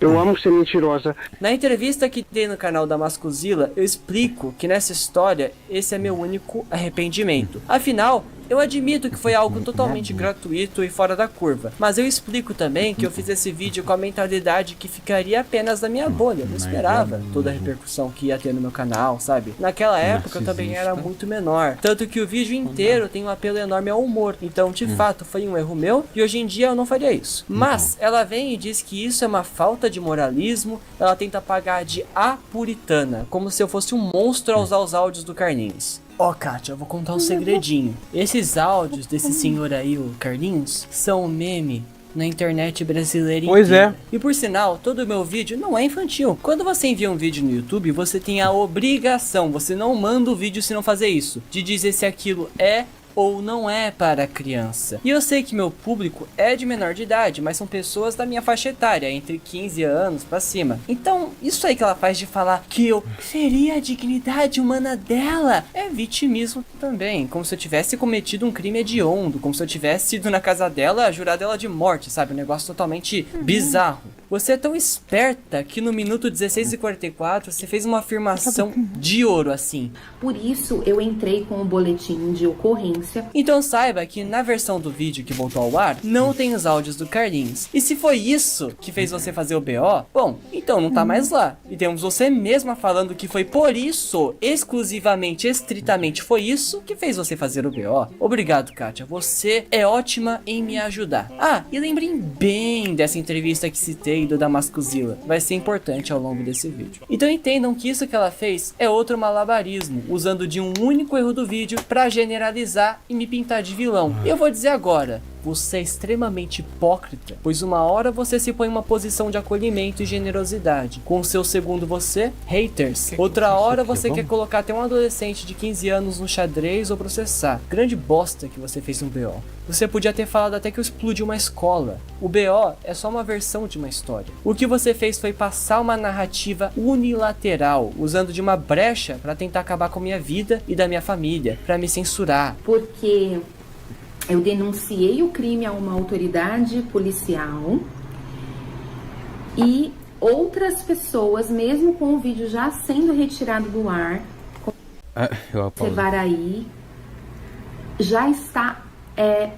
S9: Eu amo ser mentirosa.
S3: Na entrevista que dei no canal da Mascuzila, eu explico que nessa história, esse é meu único arrependimento. Afinal, eu admito que foi algo totalmente gratuito e fora da curva, mas eu explico também que eu fiz esse vídeo com a mentalidade que ficaria apenas na minha bolha. Eu não esperava toda a repercussão que ia ter no meu canal, sabe? Naquela época eu também era muito menor, tanto que o vídeo inteiro tem um apelo enorme ao humor. Então, de fato, foi um erro meu e hoje em dia eu não faria isso. Mas ela vem e diz que isso é uma falta de moralismo, ela tenta pagar de apuritana, como se eu fosse um monstro ao usar os áudios do Carlinhos. Ó, Kátia, eu vou contar um segredinho. Esses áudios desse senhor aí, o Carlinhos, são um meme na internet brasileira inteira.
S1: Pois é.
S3: E por sinal, todo o meu vídeo não é infantil. Quando você envia um vídeo no YouTube, você tem a obrigação, você não manda o vídeo se não fazer isso, de dizer se aquilo é ou não é para criança. E eu sei que meu público é de menor de idade, mas são pessoas da minha faixa etária, entre 15 anos pra cima. Então, isso aí que ela faz de falar que eu seria a dignidade humana dela é vitimismo também, como se eu tivesse cometido um crime hediondo, como se eu tivesse ido na casa dela, jurado ela de morte, sabe? Um negócio totalmente bizarro. Você é tão esperta que no minuto 16:44 você fez uma afirmação de ouro assim.
S6: Por isso eu entrei com o boletim de ocorrência.
S3: Então saiba que na versão do vídeo que voltou ao ar, não tem os áudios do Carlinhos. E se foi isso que fez você fazer o BO, bom, então não tá mais lá. E temos você mesma falando que foi por isso, exclusivamente, estritamente foi isso que fez você fazer o BO. Obrigado, Kátia, você é ótima em me ajudar. Ah, e lembrem bem dessa entrevista que citei do Damascuzila, vai ser importante ao longo desse vídeo. Então entendam que isso que ela fez é outro malabarismo, usando de um único erro do vídeo pra generalizar pegar e me pintar de vilão. E eu vou dizer agora, você é extremamente hipócrita, pois uma hora você se põe em uma posição de acolhimento e generosidade com o seu segundo você, haters. Outra hora você quer colocar até um adolescente de 15 anos no xadrez ou processar. Grande bosta que você fez no BO. Você podia ter falado até que eu explodi uma escola. O BO é só uma versão de uma história. O que você fez foi passar uma narrativa unilateral, usando de uma brecha para tentar acabar com a minha vida e da minha família, para me censurar.
S6: Porque eu denunciei o crime a uma autoridade policial e outras pessoas, mesmo com o vídeo já sendo retirado do ar, Sevaraí já está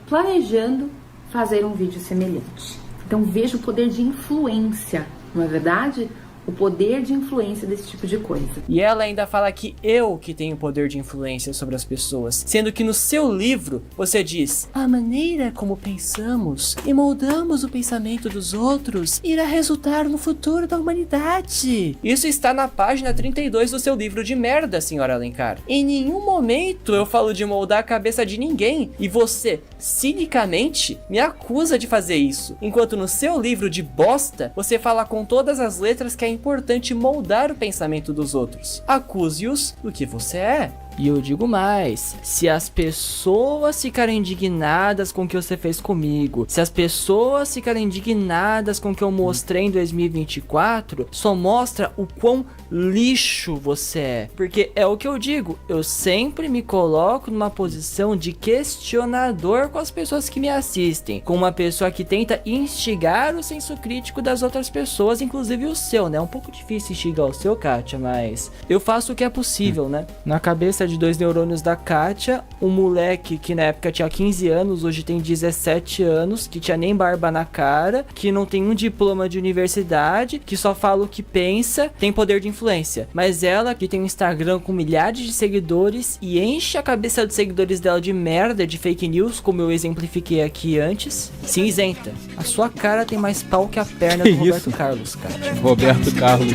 S6: planejando fazer um vídeo semelhante. Então veja o poder de influência, não é verdade? O poder de influência desse tipo de coisa.
S3: E ela ainda fala que eu que tenho poder de influência sobre as pessoas, sendo que no seu livro você diz: a maneira como pensamos e moldamos o pensamento dos outros irá resultar no futuro da humanidade. Isso está na página 32 do seu livro de merda, senhora Alencar. Em nenhum momento eu falo de moldar a cabeça de ninguém, e você, cinicamente, me acusa de fazer isso, enquanto no seu livro de bosta, você fala com todas as letras que é importante moldar o pensamento dos outros. Acuse-os do que você é.
S10: E eu digo mais, se as pessoas ficarem indignadas com o que você fez comigo, se as pessoas ficarem indignadas com o que eu mostrei em 2024, só mostra o quão lixo você é. Porque é o que eu digo, eu sempre me coloco numa posição de questionador com as pessoas que me assistem, com uma pessoa que tenta instigar o senso crítico das outras pessoas, inclusive o seu, né? É um pouco difícil instigar o seu, Kátia, mas eu faço o que é possível, né? Na cabeça de 2 neurônios da Kátia, um moleque que na época tinha 15 anos, hoje tem 17 anos, que tinha nem barba na cara, que não tem um diploma de universidade, que só fala o que pensa, tem poder de influência. Mas ela, que tem um Instagram com milhares de seguidores e enche a cabeça dos seguidores dela de merda, de fake news, como eu exemplifiquei aqui antes, se isenta. A sua cara tem mais pau que a perna do Roberto Carlos, Kátia.
S1: Roberto Carlos.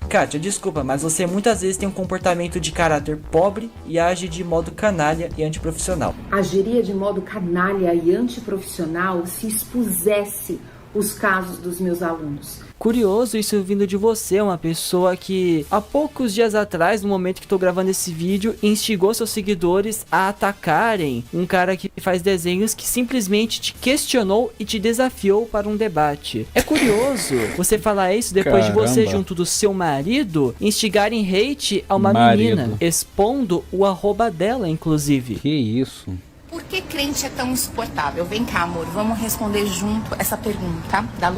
S3: Kátia, desculpa, mas você muitas vezes tem um comportamento de caráter pobre e age de modo canalha e antiprofissional.
S6: Agiria de modo canalha e antiprofissional se expusesse os casos dos meus alunos.
S10: Curioso isso vindo de você, uma pessoa que há poucos dias atrás, no momento que estou gravando esse vídeo, instigou seus seguidores a atacarem um cara que faz desenhos, que simplesmente te questionou e te desafiou para um debate. É curioso você falar isso depois de você, junto do seu marido, instigarem hate a uma menina, expondo o arroba dela, inclusive.
S1: Que isso?
S16: Por que crente é tão insuportável? Vem cá, amor, vamos responder junto essa pergunta da Lu,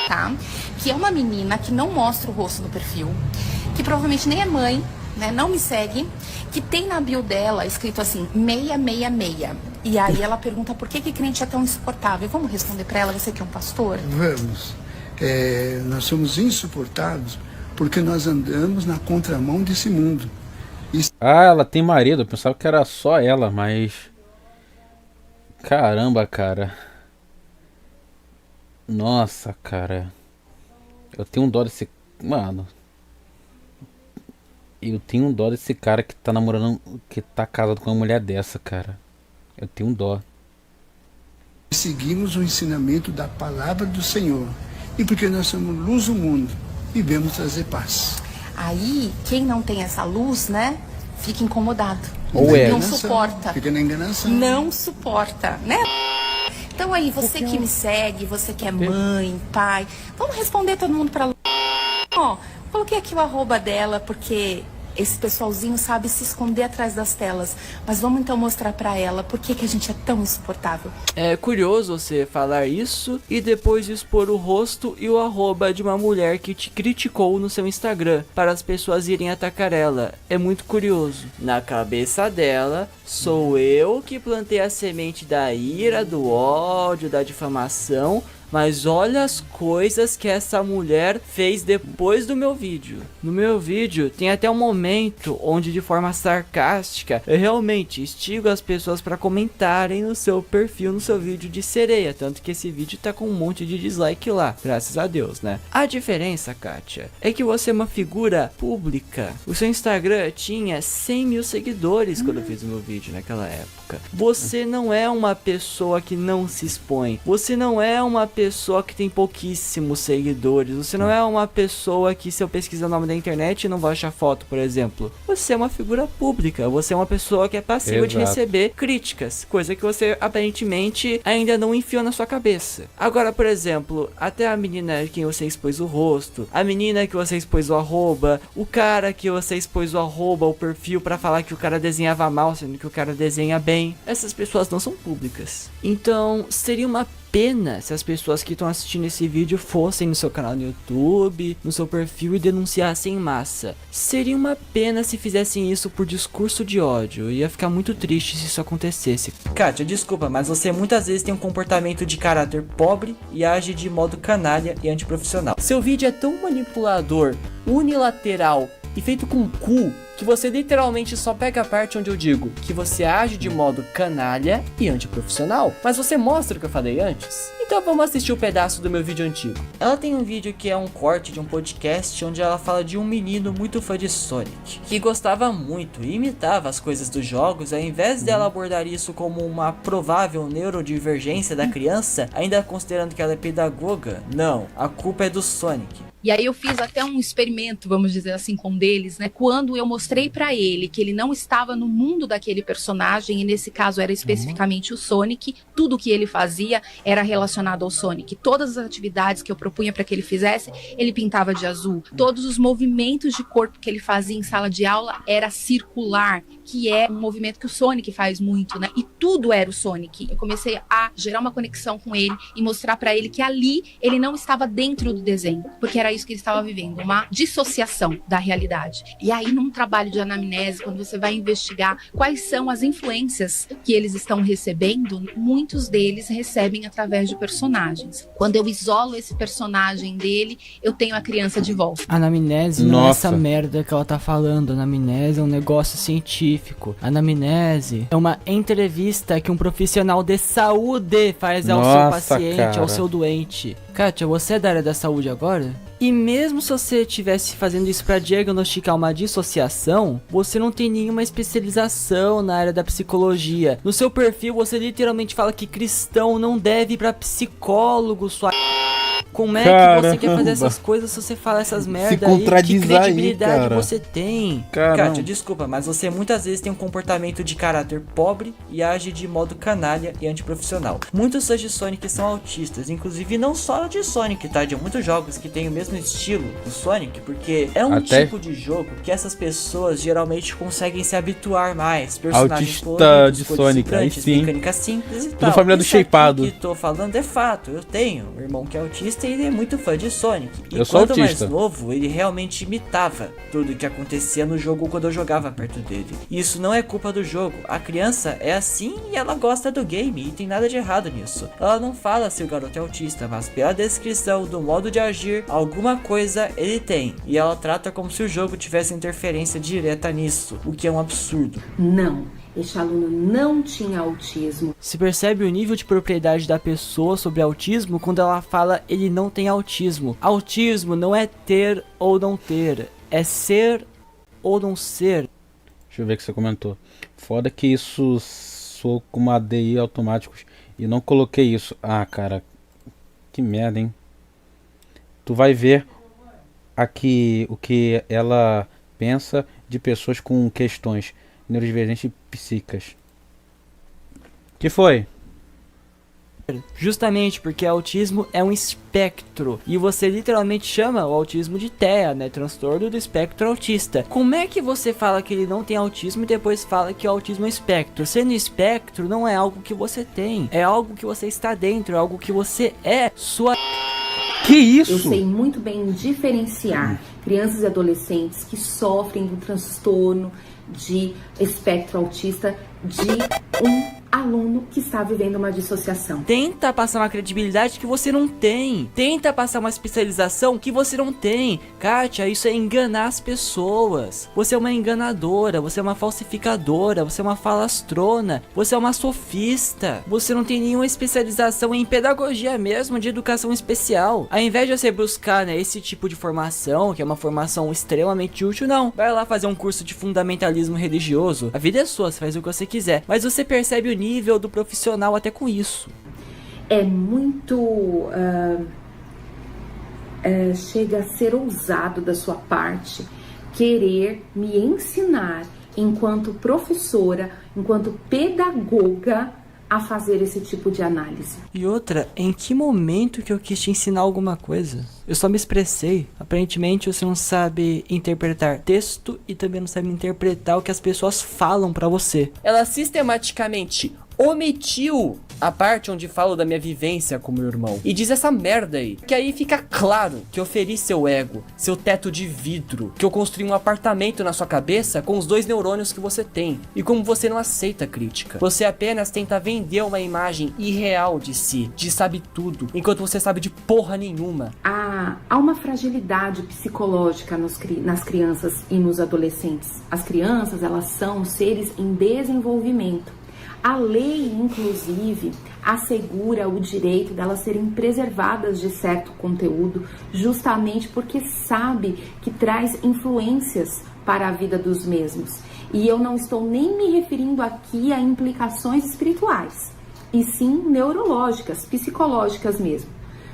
S16: tá? Que é uma menina que não mostra o rosto no perfil, que provavelmente nem é mãe, né? Não me segue, que tem na bio dela escrito assim, 666. E aí ela pergunta por que crente é tão insuportável. Vamos responder pra ela, você que é um pastor?
S17: Vamos. Nós somos insuportáveis porque nós andamos na contramão desse mundo.
S1: Ah, ela tem marido, eu pensava que era só ela, mas... Caramba, cara. Nossa, cara. Eu tenho um dó desse... Mano. Eu tenho um dó desse cara que tá namorando... Que tá casado com uma mulher dessa, cara. Eu tenho um dó.
S17: Seguimos o ensinamento da palavra do Senhor. E porque nós somos luz do mundo. E vemos trazer paz.
S16: Aí, quem não tem essa luz, né? Fica incomodado.
S1: Ou é.
S16: Não suporta.
S17: Fica na enganação.
S16: Não suporta, né? Então aí, você que me segue, você que é mãe, pai, vamos responder todo mundo pra Lu. Ó, coloquei aqui o arroba dela, porque esse pessoalzinho sabe se esconder atrás das telas. Mas vamos então mostrar pra ela por que a gente é tão insuportável.
S10: É curioso você falar isso e depois expor o rosto e o arroba de uma mulher que te criticou no seu Instagram para as pessoas irem atacar ela. É muito curioso. Na cabeça dela, sou eu que plantei a semente da ira, do ódio, da difamação, Mas olha as coisas que essa mulher fez depois do meu vídeo. No meu vídeo tem até um momento onde, de forma sarcástica, eu realmente instigo as pessoas para comentarem no seu perfil, no seu vídeo de sereia. Tanto que esse vídeo tá com um monte de dislike lá, graças a Deus, né? A diferença, Kátia, é que você é uma figura pública. O seu Instagram tinha 100 mil seguidores quando eu fiz o meu vídeo naquela época. Você não é uma pessoa que não se expõe. Você não é uma pessoa que tem pouquíssimos seguidores. Você não é uma pessoa que, se eu pesquisar o nome da internet, não vai achar foto, por exemplo. Você é uma figura pública. Você é uma pessoa que é passível de receber críticas, coisa que você aparentemente ainda não enfiou na sua cabeça. Agora, por exemplo, até a menina que você expôs o rosto, a menina que você expôs o arroba, o cara que você expôs o arroba, o perfil, pra falar que o cara desenhava mal, sendo que o cara desenha bem, essas pessoas não são públicas. Então, seria uma pena se as pessoas que estão assistindo esse vídeo fossem no seu canal no YouTube, no seu perfil, e denunciassem em massa. Seria uma pena se fizessem isso por discurso de ódio. Eu ia ficar muito triste se isso acontecesse. Kátia, desculpa, mas você muitas vezes tem um comportamento de caráter pobre e age de modo canalha e antiprofissional. Seu vídeo é tão manipulador, unilateral e feito com cu, que você literalmente só pega a parte onde eu digo que você age de modo canalha e antiprofissional. Mas você mostra o que eu falei antes? Então vamos assistir um pedaço do meu vídeo antigo. Ela tem um vídeo que é um corte de um podcast onde ela fala de um menino muito fã de Sonic, que gostava muito e imitava as coisas dos jogos. Ao invés dela abordar isso como uma provável neurodivergência da criança, ainda considerando que ela é pedagoga, não, a culpa é do Sonic.
S18: E aí eu fiz até um experimento, vamos dizer assim, com um deles, né? Quando eu mostrei pra ele que ele não estava no mundo daquele personagem, e nesse caso era especificamente o Sonic, tudo que ele fazia era relacionado ao Sonic. Todas as atividades que eu propunha para que ele fizesse, ele pintava de azul. Todos os movimentos de corpo que ele fazia em sala de aula era circular, que é um movimento que o Sonic faz muito, né? E tudo era o Sonic. Eu comecei a gerar uma conexão com ele e mostrar pra ele que ali ele não estava dentro do desenho, porque era isso que ele estava vivendo, uma dissociação da realidade. E aí, num trabalho de anamnese, quando você vai investigar quais são as influências que eles estão recebendo, muitos deles recebem através de personagens. Quando eu isolo esse personagem dele, eu tenho a criança de volta.
S10: Anamnese não é essa merda que ela tá falando. Anamnese é um negócio científico. Anamnese é uma entrevista que um profissional de saúde faz ao seu paciente, ao seu doente. Kátia, você é da área da saúde agora? E mesmo se você estivesse fazendo isso para diagnosticar uma dissociação, você não tem nenhuma especialização na área da psicologia. No seu perfil, você literalmente fala que cristão não deve ir pra psicólogo, sua... Como é que você quer fazer essas coisas se você fala essas merda aí? Que credibilidade você tem? Kátia, desculpa, mas você muitas vezes tem um comportamento de caráter pobre e age de modo canalha e antiprofissional. Muitos fãs de Sonic são autistas, inclusive não só de Sonic, tá? De muitos jogos que tem o mesmo estilo do Sonic, porque é um tipo de jogo que essas pessoas geralmente conseguem se habituar mais. Personagens
S1: autista de Sonic, aí sim.
S10: Mecânica simples e
S1: tal.
S10: tal.
S1: Família do shapeado.
S10: Que tô falando é fato. Eu tenho um irmão que é autista e ele é muito fã de Sonic. E
S1: eu sou
S10: quando
S1: autista.
S10: mais novo, ele realmente imitava tudo que acontecia no jogo quando eu jogava perto dele. E isso não é culpa do jogo. A criança é assim e ela gosta do game, e tem nada de errado nisso. Ela não fala se o garoto é autista, mas pela descrição do modo de agir, alguma coisa ele tem. E ela trata como se o jogo tivesse interferência direta nisso, o que é um absurdo.
S6: Não. Este aluno não tinha autismo.
S10: Se percebe o nível de propriedade da pessoa sobre autismo quando ela fala ele não tem autismo. Autismo não é ter ou não ter, é ser ou não ser.
S1: Deixa eu ver o que você comentou. Foda que isso sou com uma ADI automáticos e não coloquei isso. Ah, cara, que merda, hein? Tu vai ver aqui o que ela pensa de pessoas com questões neurodivergentes e psíquicas. Que foi?
S10: Justamente porque autismo é um espectro e você literalmente chama o autismo de TEA, né? Transtorno do espectro autista. Como é que você fala que ele não tem autismo e depois fala que o autismo é espectro? Sendo espectro não é algo que você tem, é algo que você está dentro, é algo que você é. Sua...
S1: Que isso?
S6: Eu sei muito bem diferenciar crianças e adolescentes que sofrem do transtorno de espectro autista de um aluno que está vivendo uma dissociação.
S10: Tenta passar uma credibilidade que você não tem. Tenta passar uma especialização que você não tem. Kátia, isso é enganar as pessoas. Você é uma enganadora, você é uma falsificadora, você é uma falastrona, você é uma sofista. Você não tem nenhuma especialização em pedagogia mesmo, de educação especial. Ao invés de você buscar, né, esse tipo de formação, que é uma formação extremamente útil, não. Vai lá fazer um curso de fundamentalismo religioso. A vida é sua, você faz o que você quiser. Mas você percebe o nível do profissional até com isso.
S6: É muito... chega a ser ousado da sua parte querer me ensinar, enquanto professora, enquanto pedagoga, a fazer esse tipo de análise.
S10: E outra, em que momento que eu quis te ensinar alguma coisa? Eu só me expressei. Aparentemente você não sabe interpretar texto e também não sabe interpretar o que as pessoas falam pra você.
S3: Ela sistematicamente omitiu a parte onde falo da minha vivência com meu irmão. E diz essa merda aí. Que aí fica claro que eu feri seu ego, seu teto de vidro. Que eu construí um apartamento na sua cabeça com os 2 neurônios que você tem. E como você não aceita crítica. Você apenas tenta vender uma imagem irreal de si. De sabe tudo. Enquanto você sabe de porra nenhuma.
S6: Há uma fragilidade psicológica nas crianças e nos adolescentes. As crianças, elas são seres em desenvolvimento. A lei, inclusive, assegura o direito delas serem preservadas de certo conteúdo, justamente porque sabe que traz influências para a vida dos mesmos. E eu não estou nem me referindo aqui a implicações espirituais, e sim neurológicas, psicológicas mesmo.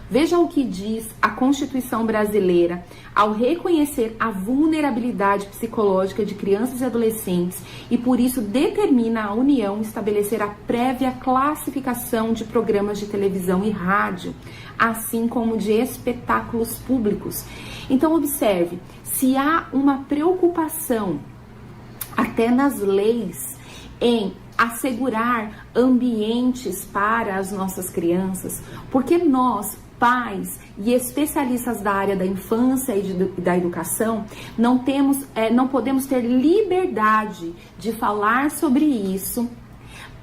S6: Veja o que diz a Constituição brasileira ao reconhecer a vulnerabilidade psicológica de crianças e adolescentes e por isso determina a União estabelecer a prévia classificação de programas de televisão e rádio, assim como de espetáculos públicos. Então observe, se há uma preocupação até nas leis em assegurar ambientes para as nossas crianças, porque nós, pais e especialistas da área da infância e da educação, não podemos ter liberdade de falar sobre isso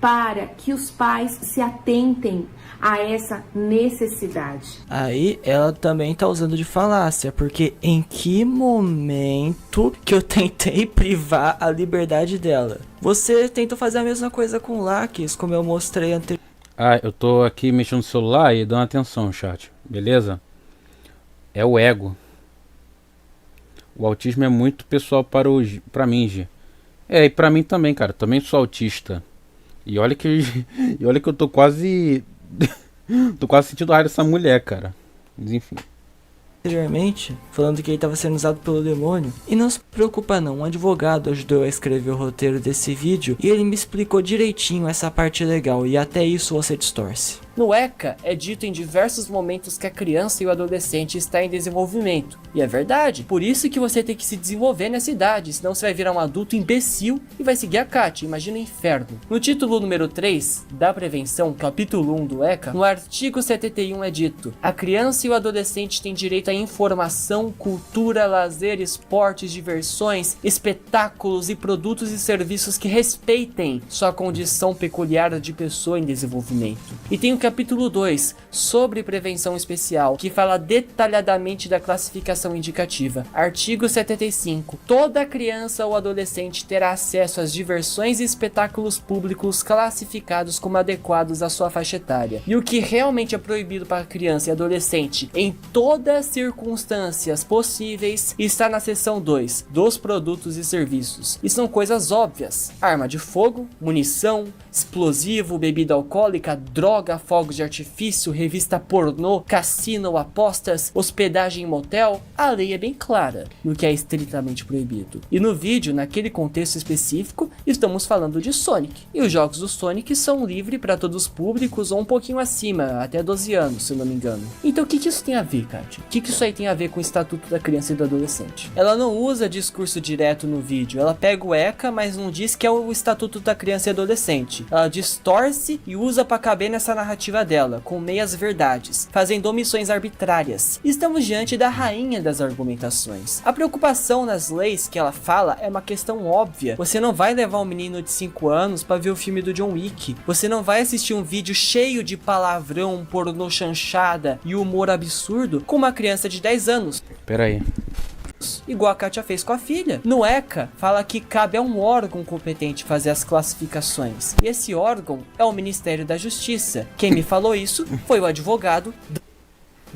S6: para que os pais se atentem a essa necessidade.
S10: Aí ela também tá usando de falácia, porque em que momento que eu tentei privar a liberdade dela? Você tentou fazer a mesma coisa com o Laques, como eu mostrei anteriormente.
S1: Eu tô aqui mexendo no celular e dando atenção, chat. Beleza? É o ego. O autismo é muito pessoal pra mim, G. E pra mim também, cara. Também sou autista. E olha que eu tô quase... tô quase sentindo raiva dessa mulher, cara. Mas enfim.
S10: Anteriormente, falando que ele estava sendo usado pelo demônio. E não se preocupa não, um advogado ajudou a escrever o roteiro desse vídeo e ele me explicou direitinho essa parte legal, e até isso você distorce.
S3: No ECA, é dito em diversos momentos que a criança e o adolescente está em desenvolvimento. E é verdade. Por isso que você tem que se desenvolver nessa idade, senão você vai virar um adulto imbecil e vai seguir a Kátia. Imagina o inferno. No título número 3 da prevenção, capítulo 1 do ECA, no artigo 71 é dito: a criança e o adolescente têm direito à informação, cultura, lazer, esportes, diversões, espetáculos e produtos e serviços que respeitem sua condição peculiar de pessoa em desenvolvimento. E tem o capítulo 2, sobre prevenção especial, que fala detalhadamente da classificação indicativa. Artigo 75. Toda criança ou adolescente terá acesso às diversões e espetáculos públicos classificados como adequados à sua faixa etária. E o que realmente é proibido para criança e adolescente em todas as circunstâncias possíveis está na seção 2, dos produtos e serviços. E são coisas óbvias: arma de fogo, munição, explosivo, bebida alcoólica, droga, fogos de artifício, revista pornô, cassino ou apostas, hospedagem em motel. A lei é bem clara no que é estritamente proibido. E no vídeo, naquele contexto específico, estamos falando de Sonic. E os jogos do Sonic são livres para todos os públicos ou um pouquinho acima, até 12 anos, se eu não me engano. Então o que isso tem a ver, Kátia? O que isso aí tem a ver com o Estatuto da Criança e do Adolescente? Ela não usa discurso direto no vídeo, ela pega o ECA, mas não diz que é o Estatuto da Criança e Adolescente. existe. Ela distorce e usa para caber nessa narrativa dela, com meias verdades, fazendo omissões arbitrárias. Estamos diante da rainha das argumentações. A preocupação nas leis que ela fala é uma questão óbvia. Você não vai levar um menino de 5 anos para ver o filme do John Wick. Você não vai assistir um vídeo cheio de palavrão, pornô chanchada e humor absurdo com uma criança de 10 anos.
S1: Pera aí.
S3: Igual a Kátia fez com a filha. No ECA, fala que cabe a um órgão competente fazer as classificações. E esse órgão é o Ministério da Justiça. Quem me falou isso foi o advogado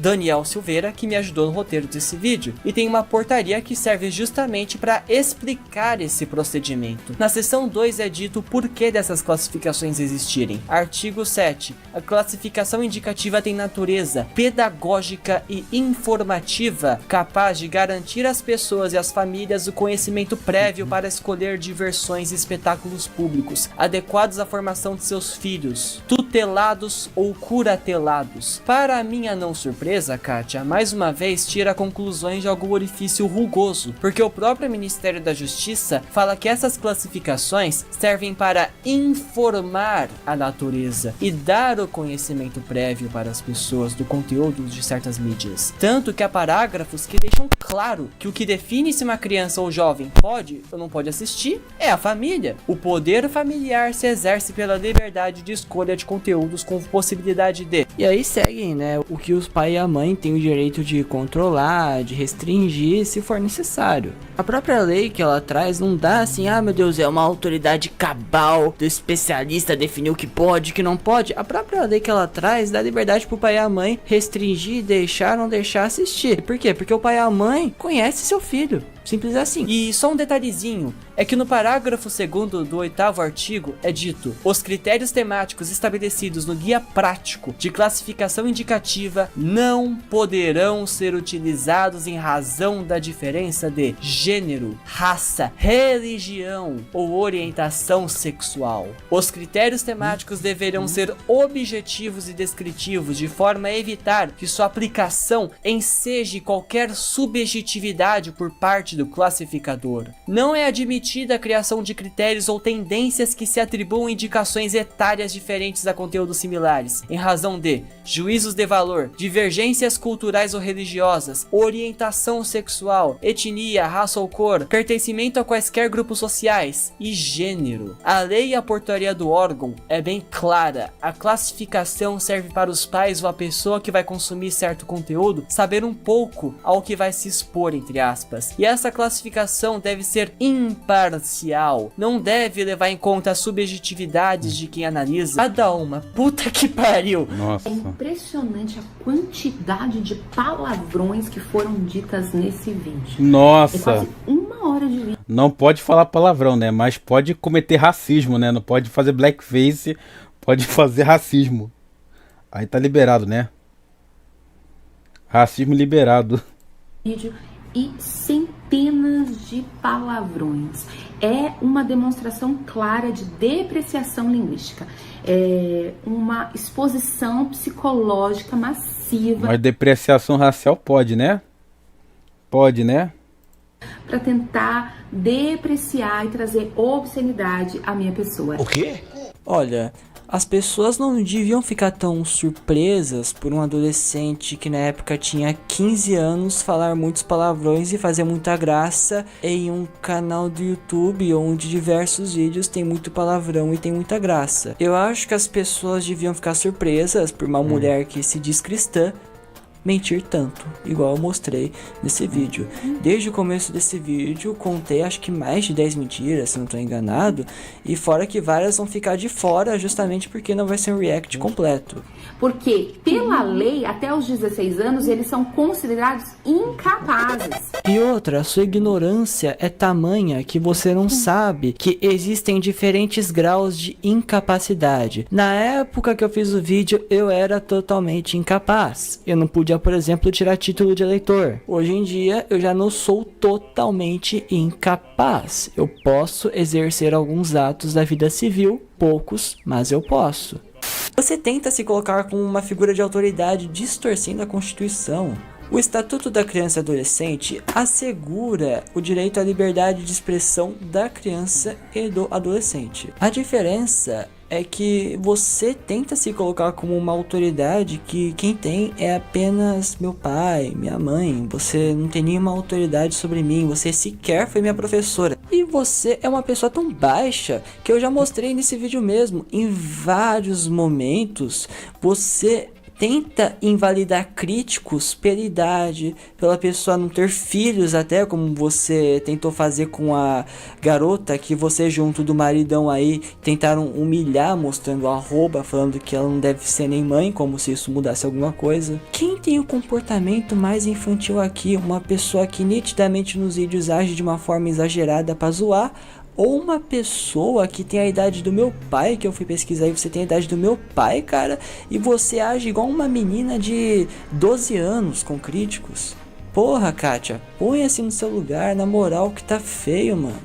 S3: Daniel Silveira, que me ajudou no roteiro desse vídeo, e tem uma portaria que serve justamente para explicar esse procedimento. Na seção 2 é dito o porquê dessas classificações existirem. Artigo 7. A classificação indicativa tem natureza pedagógica e informativa, capaz de garantir às pessoas e às famílias o conhecimento prévio para escolher diversões e espetáculos públicos, adequados à formação de seus filhos, tutelados ou curatelados. Para minha não surpresa, Kátia, mais uma vez tira conclusões de algum orifício rugoso, porque o próprio Ministério da Justiça fala que essas classificações servem para informar a natureza e dar o conhecimento prévio para as pessoas do conteúdo de certas mídias. Tanto que há parágrafos que deixam claro que o que define se uma criança ou jovem pode ou não pode assistir é a família. O poder familiar se exerce pela liberdade de escolha de conteúdos com possibilidade de...
S10: E aí seguem, né, o que os pais e a mãe têm o direito de controlar, de restringir se for necessário. A própria lei que ela traz não dá assim, ah meu Deus, é uma autoridade cabal do especialista definir o que pode e o que não pode. A própria lei que ela traz dá liberdade pro pai e a mãe restringir, deixar ou não deixar assistir. Por quê? Porque o pai e a mãe conhecem seu filho. Simples assim.
S3: E só um detalhezinho, é que no parágrafo 2º do 8º artigo é dito: os critérios temáticos estabelecidos no guia prático de classificação indicativa não poderão ser utilizados em razão da diferença de gênero, raça, religião ou orientação sexual. Os critérios temáticos deverão ser objetivos e descritivos de forma a evitar que sua aplicação enseje qualquer subjetividade por parte do classificador. Não é admitida a criação de critérios ou tendências que se atribuam indicações etárias diferentes a conteúdos similares, em razão de juízos de valor, divergências culturais ou religiosas, orientação sexual, etnia, raça ou cor, pertencimento a quaisquer grupos sociais e gênero. A lei e a portaria do órgão é bem clara. A classificação serve para os pais ou a pessoa que vai consumir certo conteúdo saber um pouco ao que vai se expor, entre aspas. E essa classificação deve ser imparcial, não deve levar em conta as subjetividades de quem analisa. Cada uma, puta que pariu.
S1: Nossa.
S6: É impressionante a quantidade de palavrões que foram ditas nesse vídeo.
S1: Nossa.
S6: É quase 1 hora de vídeo.
S1: Não pode falar palavrão, né? Mas pode cometer racismo, né? Não pode fazer blackface, pode fazer racismo. Aí tá liberado, né? Racismo liberado.
S6: Vídeo e centenas de palavrões. É uma demonstração clara de depreciação linguística. É uma exposição psicológica massiva.
S1: Mas depreciação racial pode, né? Pode, né?
S6: Para tentar depreciar e trazer obscenidade à minha pessoa.
S1: O quê?
S10: Olha, as pessoas não deviam ficar tão surpresas por um adolescente que na época tinha 15 anos falar muitos palavrões e fazer muita graça em um canal do YouTube onde diversos vídeos tem muito palavrão e tem muita graça. Eu acho que as pessoas deviam ficar surpresas por uma mulher que se diz cristã mentir tanto, igual eu mostrei nesse vídeo. Desde o começo desse vídeo, contei acho que mais de 10 mentiras, se não estou enganado, e fora que várias vão ficar de fora justamente porque não vai ser um react completo.
S6: Porque, pela lei, até os 16 anos, eles são considerados incapazes.
S10: E outra, a sua ignorância é tamanha que você não sabe que existem diferentes graus de incapacidade. Na época que eu fiz o vídeo, eu era totalmente incapaz. Eu não podia, por exemplo, tirar título de eleitor. Hoje em dia, eu já não sou totalmente incapaz. Eu posso exercer alguns atos da vida civil, poucos, mas eu posso. Você tenta se colocar como uma figura de autoridade distorcendo a Constituição. O Estatuto da Criança e Adolescente assegura o direito à liberdade de expressão da criança e do adolescente. A diferença é que você tenta se colocar como uma autoridade que quem tem é apenas meu pai, minha mãe. Você não tem nenhuma autoridade sobre mim, você sequer foi minha professora. E você é uma pessoa tão baixa que eu já mostrei nesse vídeo mesmo. Em vários momentos, você tenta invalidar críticos pela idade, pela pessoa não ter filhos, até como você tentou fazer com a garota que você junto do maridão aí tentaram humilhar, mostrando a arroba, falando que ela não deve ser nem mãe, como se isso mudasse alguma coisa. Quem tem o comportamento mais infantil aqui? Uma pessoa que nitidamente nos vídeos age de uma forma exagerada pra zoar, ou uma pessoa que tem a idade do meu pai, que eu fui pesquisar e você tem a idade do meu pai, cara, e você age igual uma menina de 12 anos com críticos? Porra, Kátia, põe-se no seu lugar, na moral que tá feio, mano.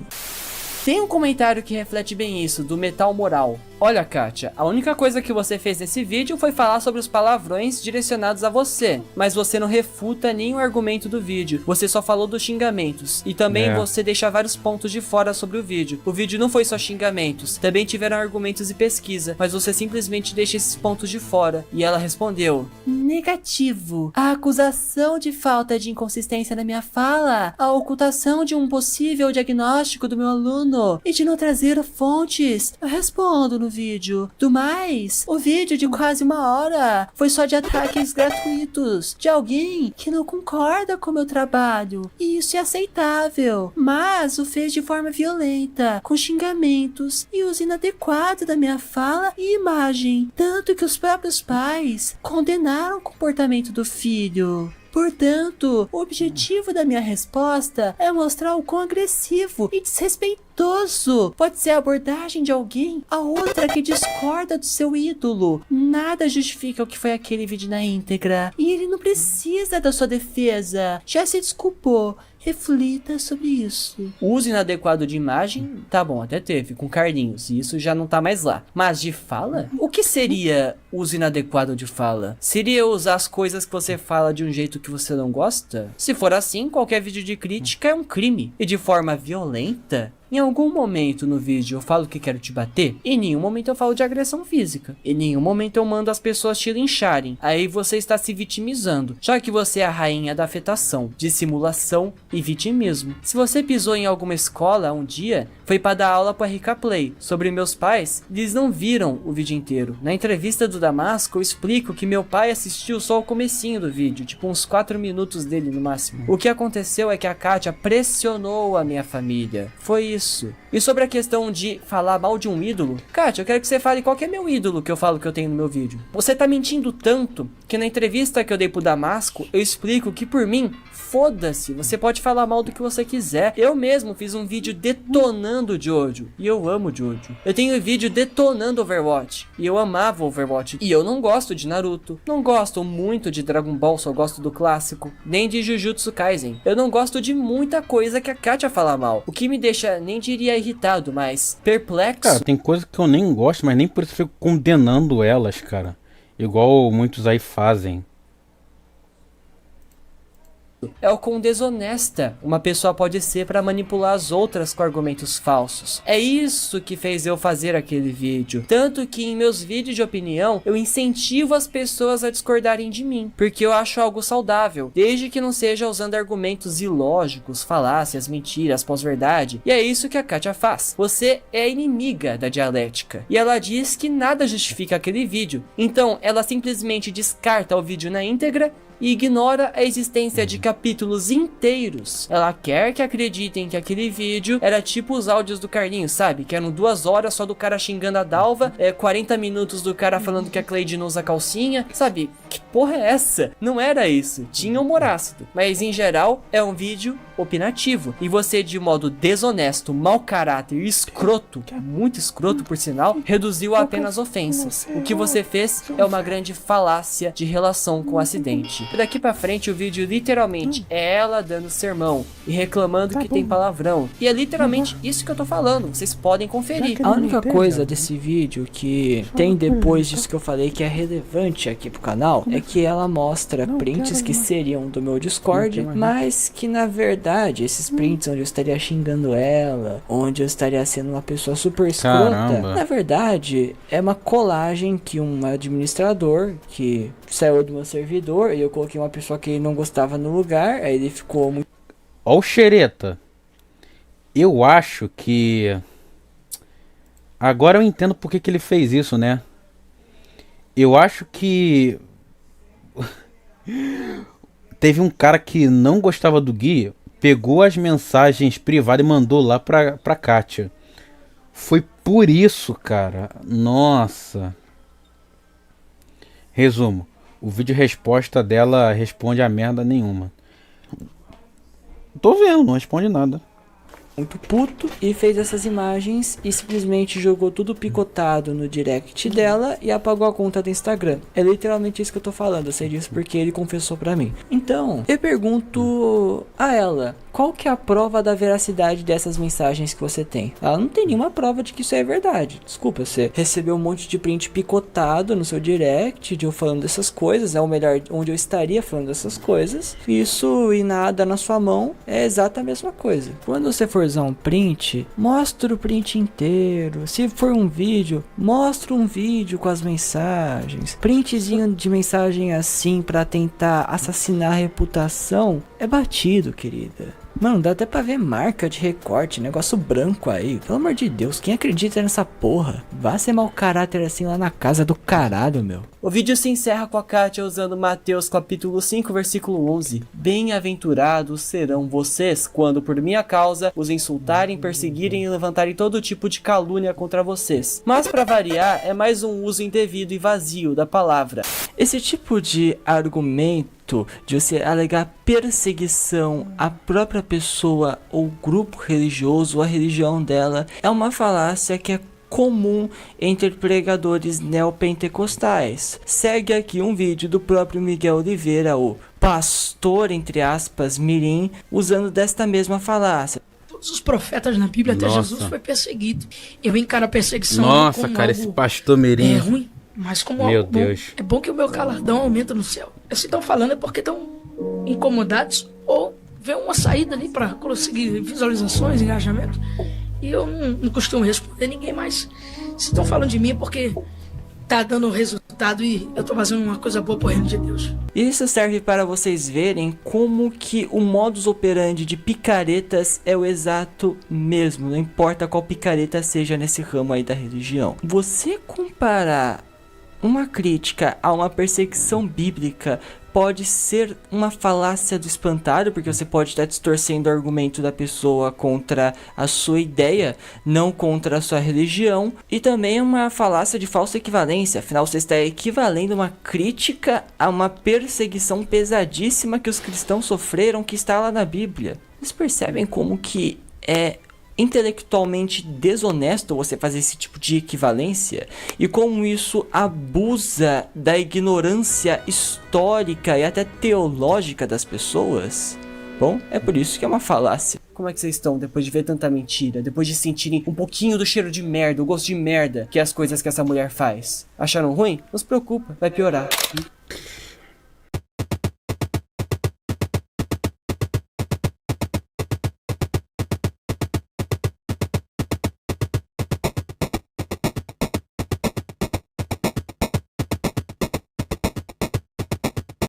S3: Tem um comentário que reflete bem isso, do Metal Moral. Olha, Kátia, a única coisa que você fez nesse vídeo foi falar sobre os palavrões direcionados a você, mas você não refuta nenhum argumento do vídeo, você só falou dos xingamentos, e também você deixa vários pontos de fora sobre o vídeo. O vídeo não foi só xingamentos, também tiveram argumentos e pesquisa, mas você simplesmente deixa esses pontos de fora. E ela respondeu: negativo. A acusação de falta de inconsistência na minha fala, a ocultação de um possível diagnóstico do meu aluno e de não trazer fontes, eu respondo no vídeo. Do mais, o vídeo de quase 1 hora foi só de ataques gratuitos de alguém que não concorda com o meu trabalho, e isso é aceitável, mas o fez de forma violenta, com xingamentos e uso inadequado da minha fala e imagem, tanto que os próprios pais condenaram o comportamento do filho. Portanto, o objetivo da minha resposta é mostrar o quão agressivo e desrespeitoso pode ser a abordagem de alguém a outra que discorda do seu ídolo. Nada justifica o que foi aquele vídeo na íntegra, e ele não precisa da sua defesa. Já se desculpou. Reflita sobre isso. O uso inadequado de imagem, tá bom, até teve, com Carlinhos, e isso já não tá mais lá. Mas de fala? O que seria uso inadequado de fala? Seria usar as coisas que você fala de um jeito que você não gosta? Se for assim, qualquer vídeo de crítica é um crime. E de forma violenta? Em algum momento no vídeo eu falo que quero te bater? Em nenhum momento eu falo de agressão física. Em nenhum momento eu mando as pessoas te lincharem. Aí você está se vitimizando, já que você é a rainha da afetação, dissimulação e vitimismo. Se você pisou em alguma escola um dia, foi para dar aula para RK Play. Sobre meus pais, eles não viram o vídeo inteiro. Na entrevista do Damasco eu explico que meu pai assistiu só o comecinho do vídeo, tipo uns 4 minutos dele no máximo. O que aconteceu é que a Kátia pressionou a minha família. Foi isso. E sobre a questão de falar mal de um ídolo, Kátia, eu quero que você fale qual que é meu ídolo que eu falo que eu tenho no meu vídeo. Você tá mentindo tanto que na entrevista que eu dei pro Damasco, eu explico que por mim, foda-se, você pode falar mal do que você quiser. Eu mesmo fiz um vídeo detonando o Jojo, e eu amo o Jojo. Eu tenho um vídeo detonando Overwatch, e eu amava Overwatch. E eu não gosto de Naruto, não gosto muito de Dragon Ball, só gosto do clássico, nem de Jujutsu Kaisen. Eu não gosto de muita coisa que a Kátia fala mal, o que me deixa, nem diria irritado, mas perplexo.
S1: Cara, tem coisa que eu nem gosto, mas nem por isso eu fico condenando elas, cara. Igual muitos aí fazem.
S3: É o quão desonesta uma pessoa pode ser para manipular as outras com argumentos falsos. É isso que fez eu fazer aquele vídeo. Tanto que em meus vídeos de opinião, eu incentivo as pessoas a discordarem de mim, porque eu acho algo saudável, desde que não seja usando argumentos ilógicos, falácias, mentiras, pós-verdade. E é isso que a Kátia faz. Você é inimiga da dialética. E ela diz que nada justifica aquele vídeo. Então, ela simplesmente descarta o vídeo na íntegra e ignora a existência de capítulos inteiros. Ela quer que acreditem que aquele vídeo era tipo os áudios do Carlinhos, sabe? Que eram 2 horas só do cara xingando a Dalva, 40 minutos do cara falando que a Cleide não usa calcinha, sabe? Que porra é essa? Não era isso. Tinha humor ácido. Mas em geral, é um vídeo opinativo. E você, de modo desonesto, mau caráter e escroto, muito escroto por sinal, reduziu a apenas ofensas. O que você fez é uma grande falácia de relação com o acidente. Daqui pra frente o vídeo literalmente é ela dando sermão e reclamando que tem palavrão. E é literalmente isso que eu tô falando, vocês podem conferir.
S10: A única coisa desse vídeo que tem depois disso que eu falei que é relevante aqui pro canal é que ela mostra prints que seriam do meu Discord, mas que na verdade esses prints onde eu estaria xingando ela, onde eu estaria sendo uma pessoa super escrota, na verdade é uma colagem que um administrador que saiu do meu servidor e eu coloquei uma pessoa que ele não gostava no lugar, aí ele ficou muito...
S1: Ó o xereta. Eu acho que... Agora eu entendo por que ele fez isso, né? Eu acho que... Teve um cara que não gostava do Gui, pegou as mensagens privadas e mandou lá pra Kátia. Foi por isso, cara. Nossa. Resumo. O vídeo resposta dela responde a merda nenhuma. Tô vendo, não responde nada.
S10: Muito puto e fez essas imagens e simplesmente jogou tudo picotado no direct dela e apagou a conta do Instagram. É literalmente isso que eu tô falando, eu sei disso porque ele confessou pra mim. Então, eu pergunto a ela, qual que é a prova da veracidade dessas mensagens que você tem? Ela não tem nenhuma prova de que isso é verdade. Desculpa, você recebeu um monte de print picotado no seu direct de eu falando dessas coisas, ou melhor, onde eu estaria falando dessas coisas. Isso e nada na sua mão é exata a mesma coisa. Quando você for usar um print, mostra o print inteiro. Se for um vídeo, mostra um vídeo com as mensagens. Printzinho de mensagem assim pra tentar assassinar a reputação é batido, querida. Mano, dá até pra ver marca de recorte, negócio branco aí. Pelo amor de Deus, quem acredita nessa porra? Vá ser mau caráter assim lá na casa do caralho, meu.
S3: O vídeo se encerra com a Kátia usando Mateus capítulo 5, versículo 11. Bem-aventurados serão vocês quando por minha causa os insultarem, perseguirem e levantarem todo tipo de calúnia contra vocês. Mas pra variar, é mais um uso indevido e vazio da palavra.
S10: Esse tipo de argumento de você alegar perseguição à própria pessoa ou grupo religioso ou a religião dela é uma falácia que é comum entre pregadores neopentecostais. Segue aqui um vídeo do próprio Miguel Oliveira, o pastor, entre aspas, mirim, usando desta mesma falácia.
S19: Todos os profetas na Bíblia, até Jesus foi perseguido. Eu encaro a perseguição
S1: Nossa,
S19: como
S1: cara,
S19: algo
S1: esse pastor mirim.
S19: É ruim, mas como
S1: Meu
S19: algo bom.
S1: Deus.
S19: É bom que o meu galardão aumenta no céu. Se estão falando é porque estão incomodados ou vê uma saída ali para conseguir visualizações, engajamento. E eu não costumo responder ninguém mais. Se estão falando de mim é porque tá dando resultado e eu tô fazendo uma coisa boa pro reino de Deus.
S10: Isso serve para vocês verem como que o modus operandi de picaretas é o exato mesmo. Não importa qual picareta seja nesse ramo aí da religião. Você comparar uma crítica a uma perseguição bíblica pode ser uma falácia do espantalho, porque você pode estar distorcendo o argumento da pessoa contra a sua ideia, não contra a sua religião, e também uma falácia de falsa equivalência, afinal você está equivalendo uma crítica a uma perseguição pesadíssima que os cristãos sofreram, que está lá na Bíblia. Vocês percebem como que é intelectualmente desonesto você fazer esse tipo de equivalência e como isso abusa da ignorância histórica e até teológica das pessoas? Bom, é por isso que é uma falácia.
S3: Como é que vocês estão depois de ver tanta mentira? Depois de sentirem um pouquinho do cheiro de merda, o gosto de merda que é as coisas que essa mulher faz? Acharam ruim? Não se preocupa, vai piorar.